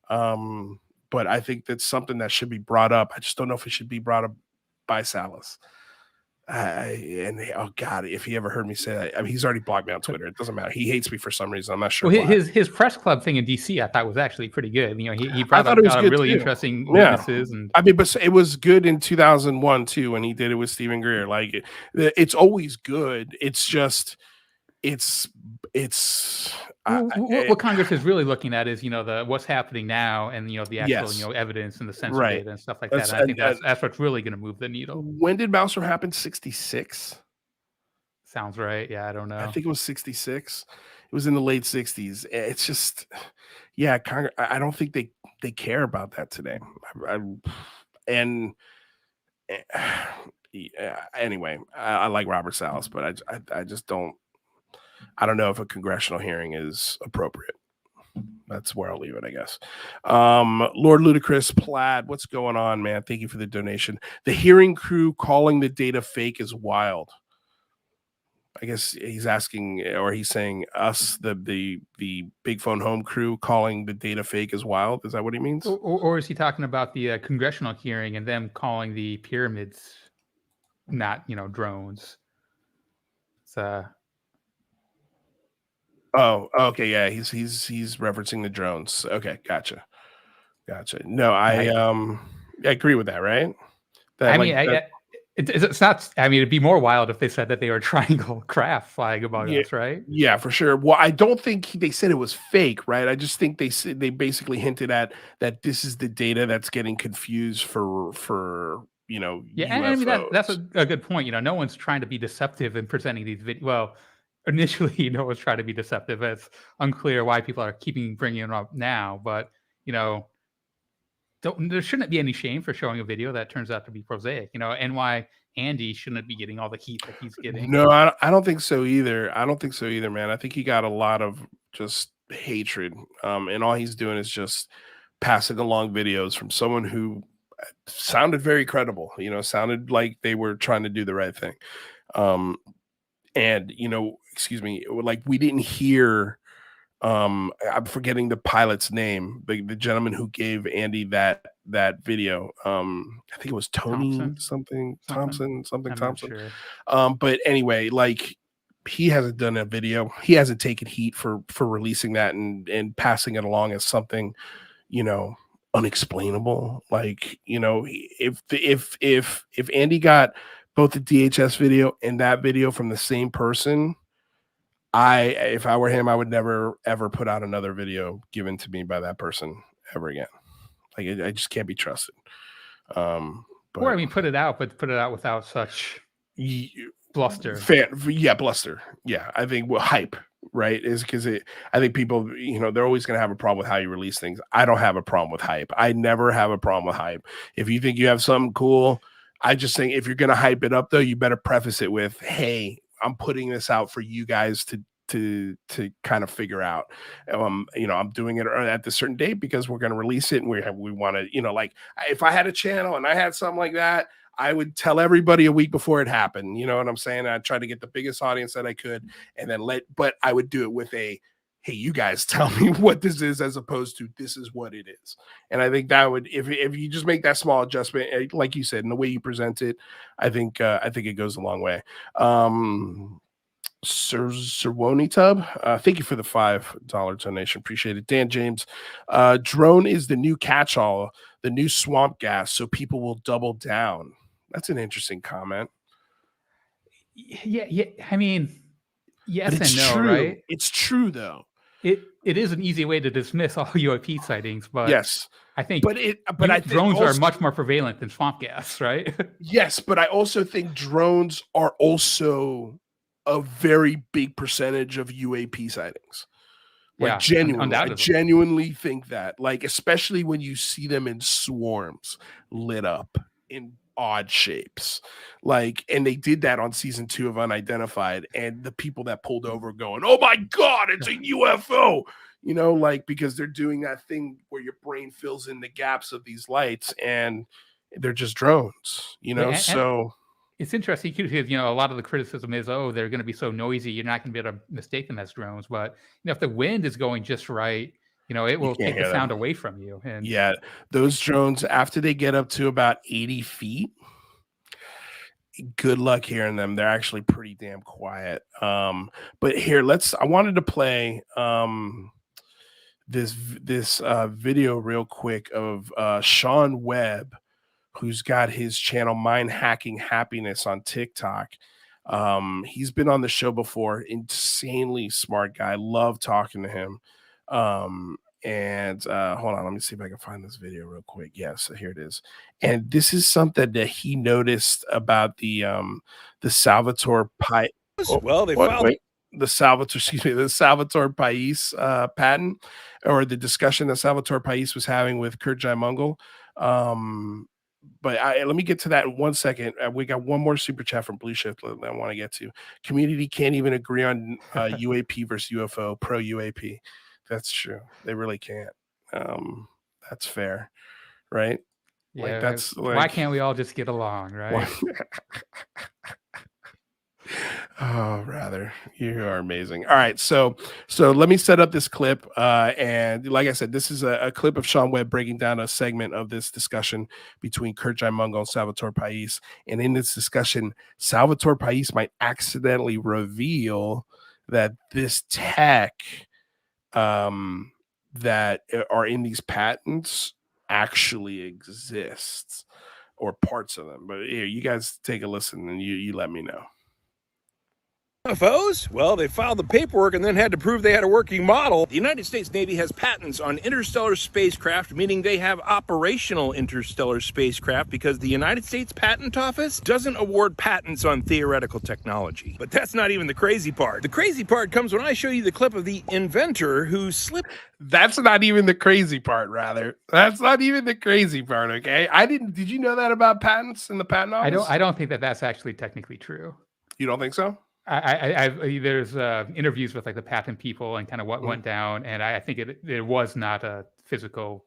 But I think that's something that should be brought up. I just don't know if it should be brought up by Salas. Oh God, if he ever heard me say that, I mean, he's already blocked me on Twitter. It doesn't matter. He hates me for some reason. I'm not sure. Well, his press club thing in DC, I thought was actually pretty good. He brought up really interesting witnesses, and I mean, but it was good in 2001 too when he did it with Stephen Greer. Like it's always good. It's just what Congress is really looking at is the what's happening now, and the actual evidence and the censored data and stuff like that. And I think that's what's really going to move the needle. When did Maelstrom happen? 66. Sounds right. Yeah, I don't know. I think it was 66. It was in the late 60s. It's just, Congress. I don't think they care about that today. Anyway, I like Robert Salas, but I just don't. I don't know if a congressional hearing is appropriate. That's where I'll leave it, I guess. Lord Ludicrous Plaid, what's going on, man? Thank you for the donation. The hearing crew calling the data fake is wild. I guess he's asking, or he's saying us, the Big Phone Home crew calling the data fake is wild. Is that what he means? Or is he talking about the congressional hearing and them calling the pyramids not, drones? It's Oh, okay, yeah, he's referencing the drones. Okay, gotcha. No, I agree with that, right? It's not. I mean, it'd be more wild if they said that they were triangle craft flying above us, right? Yeah, for sure. Well, I don't think they said it was fake, right? I just think they basically hinted at that this is the data that's getting confused for UFOs. And I mean that's a good point. No one's trying to be deceptive in presenting these videos. Well, initially, no one's trying to be deceptive. It's unclear why people are bringing it up now, but there shouldn't be any shame for showing a video that turns out to be prosaic, and why Andy shouldn't be getting all the heat that he's getting. No, I don't think so either. Man. I think he got a lot of just hatred, and all he's doing is just passing along videos from someone who sounded very credible, sounded like they were trying to do the right thing. And, excuse me, like we didn't hear, I'm forgetting the pilot's name, the gentleman who gave Andy that video. I think it was Tony Thompson. Sure. But anyway, like he hasn't done a video. He hasn't taken heat for releasing that and passing it along as something, unexplainable. Like, if Andy got both the DHS video and that video from the same person, if I were him, I would never ever put out another video given to me by that person ever again. Like I just can't be trusted. Or I mean, put it out without such bluster. Bluster. Yeah, I think hype, right? Is because I think people, they're always going to have a problem with how you release things. I don't have a problem with hype. I never have a problem with hype. If you think you have something cool, I just think if you're going to hype it up, though, you better preface it with, "Hey, I'm putting this out for you guys to kind of figure out. I'm doing it at this certain date because we're going to release it, and we want to, like if I had a channel and I had something like that, I would tell everybody a week before it happened. You know what I'm saying? I'd try to get the biggest audience that I could, and then but I would do it with a, hey, you guys tell me what this is, as opposed to this is what it is. And I think that would, if you just make that small adjustment, like you said, in the way you present it, I think it goes a long way. Sirwoni Tub, thank you for the $5 donation. Appreciate it. Dan James, drone is the new catch-all, the new swamp gas, so people will double down. That's an interesting comment. Yeah. I mean, yes and no, true. Right? It's true, though. It is an easy way to dismiss all UAP sightings, but yes, I think drones are much more prevalent than swamp gas, right? Yes, but I also think drones are also a very big percentage of UAP sightings. Like Yeah, genuinely, I undoubtedly. genuinely think that. Like, especially when you see them in swarms, lit up in odd shapes. Like, and they did that on season 2 of Unidentified, and the people that pulled over going, "Oh my God, it's a UFO!" You know, like, because they're doing that thing where your brain fills in the gaps of these lights, and they're just drones. You know, And so. it's interesting too, because a lot of the criticism is, oh, they're going to be so noisy, you're not going to be able to mistake them as drones. But if the wind is going just right, it You will can't take the hear sound them. away from you. And Yeah, those drones, after they get up to about 80 feet, good luck hearing them. They're actually pretty damn quiet. But here, I wanted to play this video real quick of Sean Webb, who's got his channel Mind Hacking Happiness on TikTok. He's been on the show before. Insanely smart guy. Love talking to him. And hold on, let me see if I can find this video real quick. Yes, here it is. And this is something that he noticed about the Salvatore Pais. Well, they filed the Salvatore Pais patent, or the discussion that Salvatore Pais was having with Curt Jaimungal. But let me get to that in 1 second. We got one more super chat from Blue Shift that I want to get to. Community can't even agree on UAP versus UFO, pro UAP. That's true. They really can't. That's fair, right? yeah, That's why can't we all just get along, right? Oh, rather. You are amazing. All right, so let me set up this clip, and like I said, this is a clip of Sean Webb breaking down a segment of this discussion between Curt Jaimungal and Salvatore Pais. And in this discussion, Salvatore Pais might accidentally reveal that this tech that are in these patents actually exists, or parts of them. But here, you guys take a listen, and you let me know. UFOs? Well, they filed the paperwork and then had to prove they had a working model. The United States Navy has patents on interstellar spacecraft, meaning they have operational interstellar spacecraft, because the United States Patent Office doesn't award patents on theoretical technology. But that's not even the crazy part. The crazy part comes when I show you the clip of the inventor who slipped. That's not even the crazy part, rather. That's not even the crazy part, okay? Did you know that about patents in the patent office? I don't think that that's actually technically true. You don't think so? There's interviews with like the patent people and kind of what went down, and I think it was not a physical,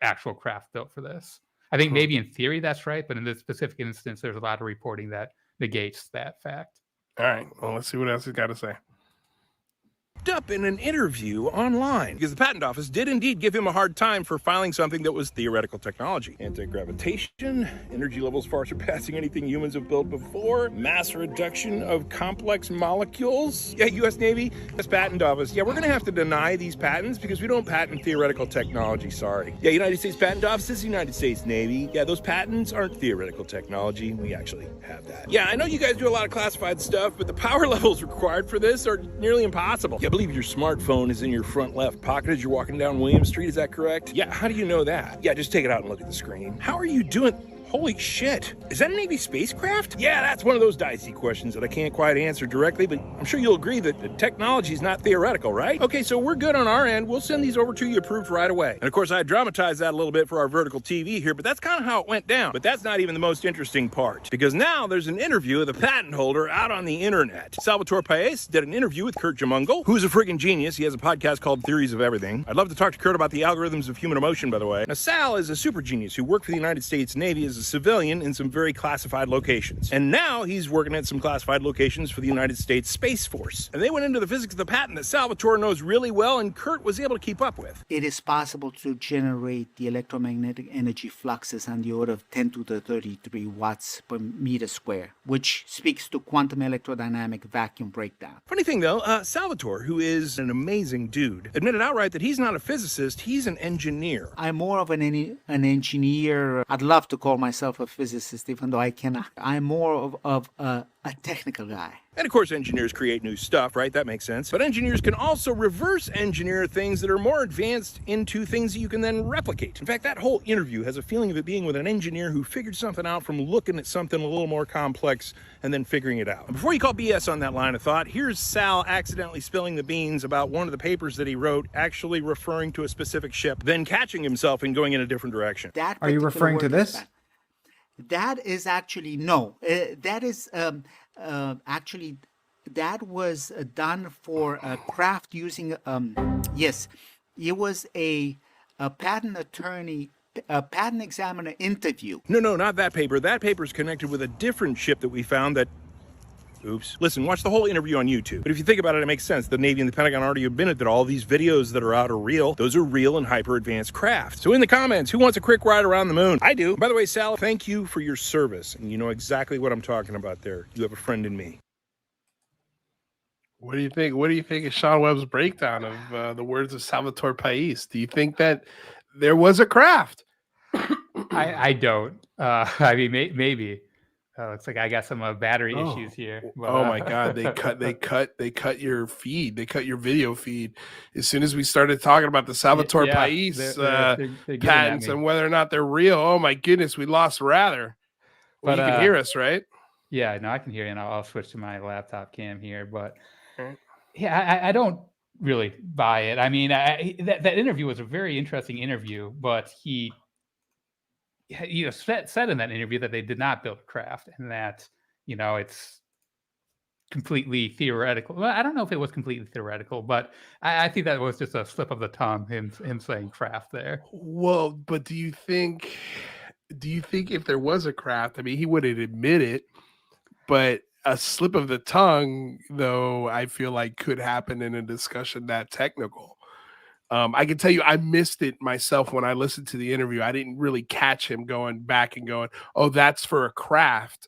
actual craft built for this. I think maybe in theory that's right, but in this specific instance, there's a lot of reporting that negates that fact. All right, well, let's see what else he's got to say. Up in an interview online, because the patent office did indeed give him a hard time for filing something that was theoretical technology. Anti-gravitation, energy levels far surpassing anything humans have built before, mass reduction of complex molecules. Yeah, U.S. Navy, U.S. Patent Office. Yeah, we're going to have to deny these patents because we don't patent theoretical technology, sorry. Yeah, United States Patent Office is the United States Navy. Yeah, those patents aren't theoretical technology. We actually have that. Yeah, I know you guys do a lot of classified stuff, but the power levels required for this are nearly impossible. Yeah, I believe your smartphone is in your front left pocket as you're walking down William Street. Is that correct? Yeah, how do you know that? Yeah, just take it out and look at the screen. How are you doing? Holy shit. Is that a Navy spacecraft? Yeah, that's one of those dicey questions that I can't quite answer directly, but I'm sure you'll agree that the technology is not theoretical, right? Okay, so we're good on our end. We'll send these over to you approved right away. And of course, I dramatized that a little bit for our vertical TV here, but that's kind of how it went down. But that's not even the most interesting part, because now there's an interview of the patent holder out on the internet. Salvatore Pais did an interview with Curt Jaimungal, who's a friggin' genius. He has a podcast called Theories of Everything. I'd love to talk to Curt about the algorithms of human emotion, by the way. Now, Sal is a super genius who worked for the United States Navy as a civilian in some very classified locations. And now he's working at some classified locations for the United States Space Force. And they went into the physics of the patent that Salvatore knows really well and Curt was able to keep up with. It is possible to generate the electromagnetic energy fluxes on the order of 10 to the 33 watts per meter square, which speaks to quantum electrodynamic vacuum breakdown. Funny thing though, Salvatore, who is an amazing dude, admitted outright that he's not a physicist, he's an engineer. I'm more of an engineer. I'd love to call myself a physicist, even though I cannot. I'm more of an a technical guy. And of course, engineers create new stuff, right? That makes sense. But engineers can also reverse engineer things that are more advanced into things that you can then replicate. In fact, that whole interview has a feeling of it being with an engineer who figured something out from looking at something a little more complex and then figuring it out. Before you call BS on that line of thought, here's Sal accidentally spilling the beans about one of the papers that he wrote actually referring to a specific ship, then catching himself and going in a different direction. Are you referring to this? That is actually no. That is actually that was done for a craft using. Yes, it was a patent attorney, a patent examiner interview. No, not that paper. That paper is connected with a different ship that we found that. Oops. Listen, watch the whole interview on YouTube. But if you think about it, it makes sense. The Navy and the Pentagon already admitted that all these videos that are out are real. Those are real and hyper-advanced craft. So in the comments, who wants a quick ride around the moon? I do. By the way, Sal, thank you for your service. And you know exactly what I'm talking about there. You have a friend in me. What do you think? What do you think of Sean Webb's breakdown of the words of Salvatore Pais? Do you think that there was a craft? I don't. I mean, maybe. Looks like I got some battery issues here. But, oh my God! They cut your feed. They cut your video feed as soon as we started talking about the Salvatore Pais they're patents and whether or not they're real. Oh my goodness, we lost Rather. Well, But, you can hear us, right? Yeah, no, I can hear you, and I'll switch to my laptop cam here. But yeah, I don't really buy it. I mean, that interview was a very interesting interview, but he said in that interview that they did not build a craft and that, it's completely theoretical. Well, I don't know if it was completely theoretical, but I think that was just a slip of the tongue, him saying craft there. Well, but do you think if there was a craft, I mean, he wouldn't admit it, but a slip of the tongue, though, I feel like could happen in a discussion that technical. I can tell you, I missed it myself when I listened to the interview. I didn't really catch him going back and going, "Oh, that's for a craft."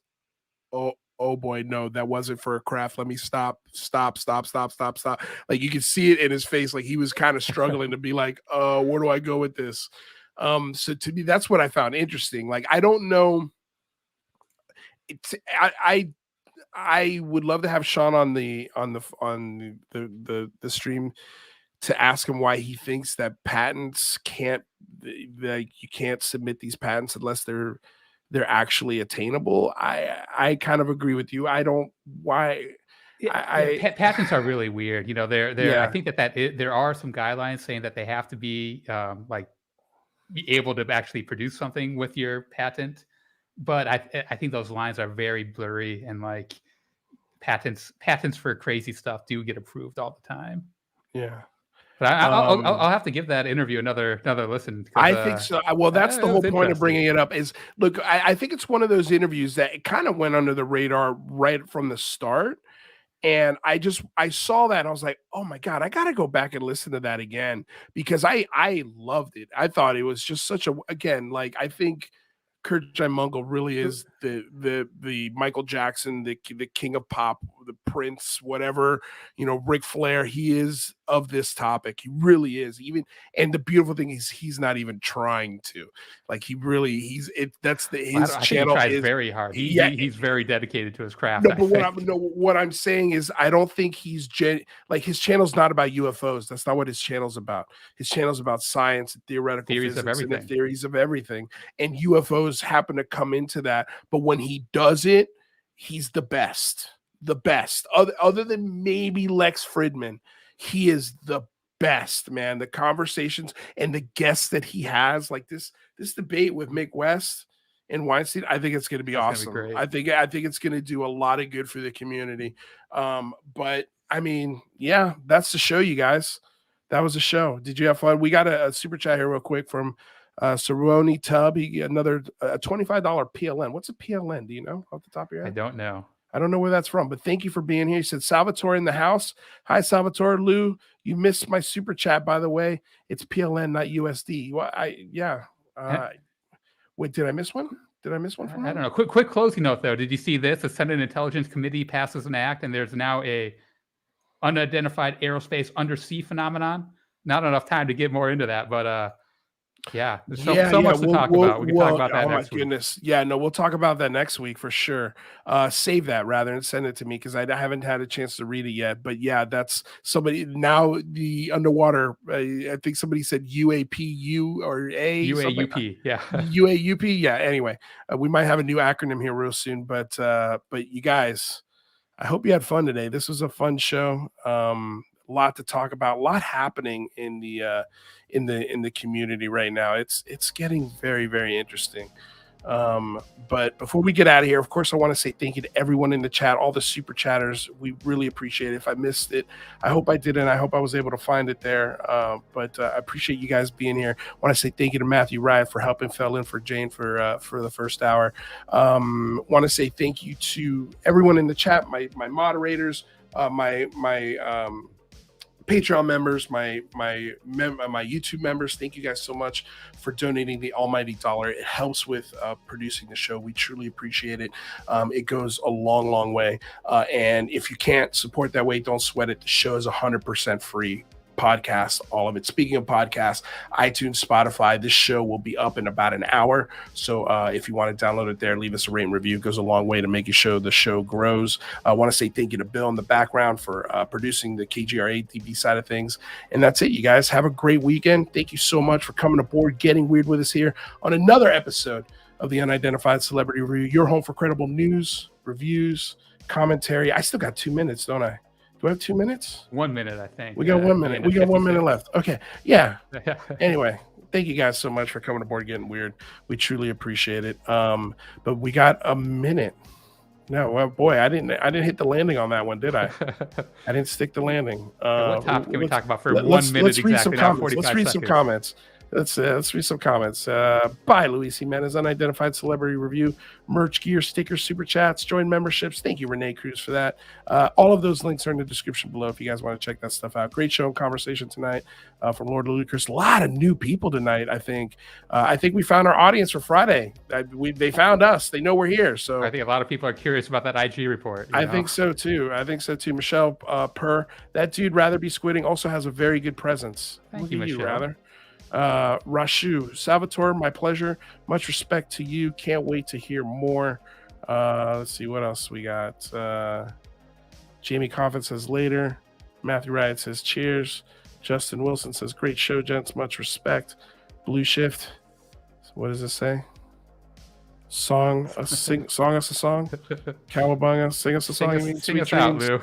Oh boy, no, that wasn't for a craft. Let me stop. Like you could see it in his face, like he was kind of struggling to be like, where do I go with this? So to me, that's what I found interesting. Like I don't know. I would love to have Sean on the stream to ask him why he thinks that patents can't, like you can't submit these patents unless they're actually attainable. I kind of agree with you. I don't why. Patents are really weird. I think that there are some guidelines saying that they have to be be able to actually produce something with your patent. But I think those lines are very blurry, and like patents for crazy stuff do get approved all the time. Yeah. But I'll have to give that interview another listen. I think so. Well, that's the whole point of bringing it up is, look, I think it's one of those interviews that it kind of went under the radar right from the start. And I saw that and I was like, oh my God, I got to go back and listen to that again because I loved it. I thought it was just I think Curt Jaimungal really is the Michael Jackson, the king of pop, the Prince, whatever, Ric Flair. He is of this topic. He really is. And the beautiful thing is he's not even trying to. Like his channel tries is very hard. He's very dedicated to his craft. No, but what I'm saying is I don't think he's his channel's not about UFOs. That's not what his channel's about. His channel's about science and theoretical theories physics of everything. and the theories of everything. And UFOs happen to come into that. But when he does it, he's the best. The best. Other than maybe Lex Fridman, he is the best, man. The conversations and the guests that he has, like this debate with Mick West and Weinstein, I think it's going to be awesome. I think it's going to do a lot of good for the community. But I mean, yeah, that's the show, you guys. That was a show. Did you have fun? We got a super chat here real quick from Cerrone Tubb. He get another $25 PLN. What's a PLN? Do you know off the top of your head? I don't know. I don't know where that's from, but thank you for being here. He said, Salvatore in the house. Hi, Salvatore. Lou, you missed my super chat, by the way. It's PLN, not USD. Well, wait, did I miss one? Did I miss one from I don't know. Quick closing note, though. Did you see this? The Senate Intelligence Committee passes an act, and there's now a unidentified aerospace undersea phenomenon. Not enough time to get more into that, but Yeah, there's so much to talk about. We can talk about that next week. Goodness. Yeah, no, we'll talk about that next week for sure. Save that rather and send it to me because I haven't had a chance to read it yet. But yeah, that's somebody now the underwater. I think somebody said UAPU or A. UAUP. Yeah. UAUP. Yeah. Anyway, we might have a new acronym here real soon. But you guys, I hope you had fun today. This was a fun show. A lot to talk about, a lot happening in the community right now. It's getting very, very interesting. But before we get out of here, of course, I want to say thank you to everyone in the chat, all the super chatters. We really appreciate it. If I missed it, I hope I didn't. I hope I was able to find it there. But I appreciate you guys being here. I want to say thank you to Matthew Riot for helping fill in for Jane for the first hour. Want to say thank you to everyone in the chat, my moderators, my Patreon members, my YouTube members. Thank you guys so much for donating the almighty dollar. It helps with producing the show. We truly appreciate it. It goes a long, long way. And if you can't support that way, don't sweat it. The show is 100% free. Podcast, all of it. Speaking of podcasts, iTunes, Spotify, this show will be up in about an hour. So if you want to download it there, leave us a rate and review. It goes a long way to making sure the show grows. I want to say thank you to Bill in the background for producing the KGRA TV side of things. And that's it, you guys. Have a great weekend. Thank you so much for coming aboard, getting weird with us here on another episode of the Unidentified Celebrity Review, your home for credible news, reviews, commentary. I still got 2 minutes, don't I? Do I have 2 minutes? 1 minute, I think. We got 1 minute. We got 1 minute left. Okay. Yeah. Anyway, thank you guys so much for coming aboard, getting weird. We truly appreciate it. But we got a minute. No, well, boy, I didn't hit the landing on that one, did I? I didn't stick the landing. What topic can we talk about for 1 minute let's read exactly? Some comments. Let's read some comments. Let's read some comments. Bye, Luis Jimenez, Unidentified Celebrity Review, merch, gear, stickers, super chats, join memberships. Thank you, Renee Cruz, for that. All of those links are in the description below if you guys want to check that stuff out. Great show and conversation tonight from Lord Ludicrous. A lot of new people tonight, I think. I think we found our audience for Friday. They found us. They know we're here. So I think a lot of people are curious about that IG report. I think so, too. Michelle Purr, that dude, Rather Be Squidding, also has a very good presence. Thank you, Michelle. Rather. Rashu, Salvatore, my pleasure. Much respect to you. Can't wait to hear more. Let's see what else we got. Jamie Coffin says later. Matthew Riot says cheers. Justin Wilson says great show, gents. Much respect. Blue Shift. What does it say? Sing us a song. Cowabunga, sing us a song. Sing us out, Lou.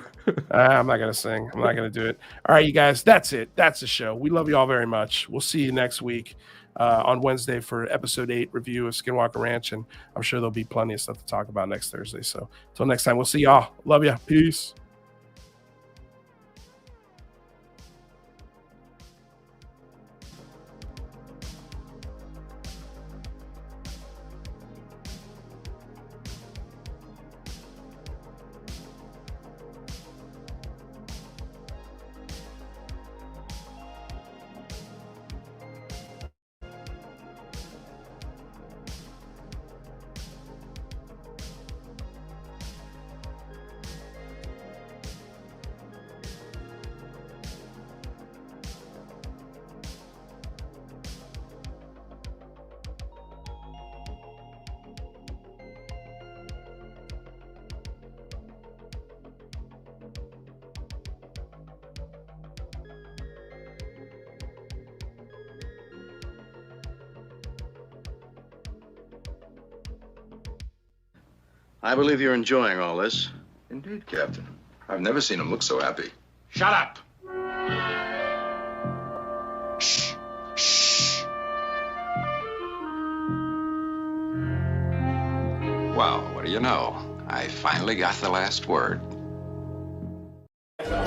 I'm not gonna sing. I'm not gonna do it. All right, you guys. That's it. That's the show. We love you all very much. We'll see you next week on Wednesday for episode 8 review of Skinwalker Ranch, and I'm sure there'll be plenty of stuff to talk about next Thursday. So until next time, we'll see y'all. Love ya. Peace. I believe you're enjoying all this. Indeed, Captain. I've never seen him look so happy. Shut up. Shh. Shh. Well, what do you know? I finally got the last word.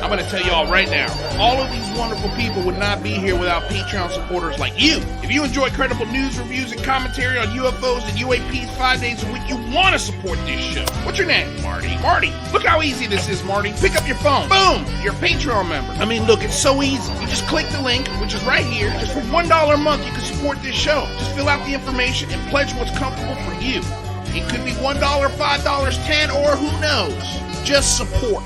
I'm going to tell y'all right now, all of these wonderful people would not be here without Patreon supporters like you. If you enjoy credible news, reviews, and commentary on UFOs and UAPs 5 days a week, you want to support this show. What's your name? Marty. Marty, look how easy this is, Marty. Pick up your phone. Boom! You're a Patreon member. I mean, look, it's so easy. You just click the link, which is right here. Just for $1 a month, you can support this show. Just fill out the information and pledge what's comfortable for you. It could be $1, $5, $10, or who knows. Just support.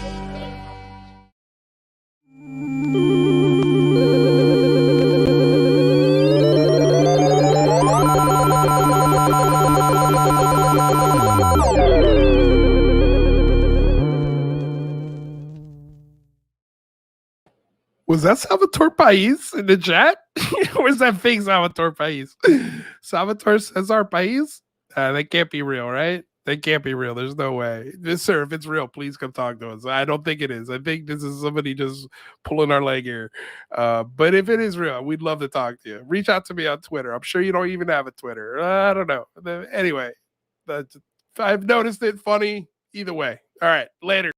Was that Salvatore Pais in the chat? Or is that fake Salvatore Pais? Salvatore Cesar Pais? That can't be real, right? That can't be real. There's no way. Sir, if it's real, please come talk to us. I don't think it is. I think this is somebody just pulling our leg here. But if it is real, we'd love to talk to you. Reach out to me on Twitter. I'm sure you don't even have a Twitter. I don't know. Anyway, I've noticed it funny either way. All right, later.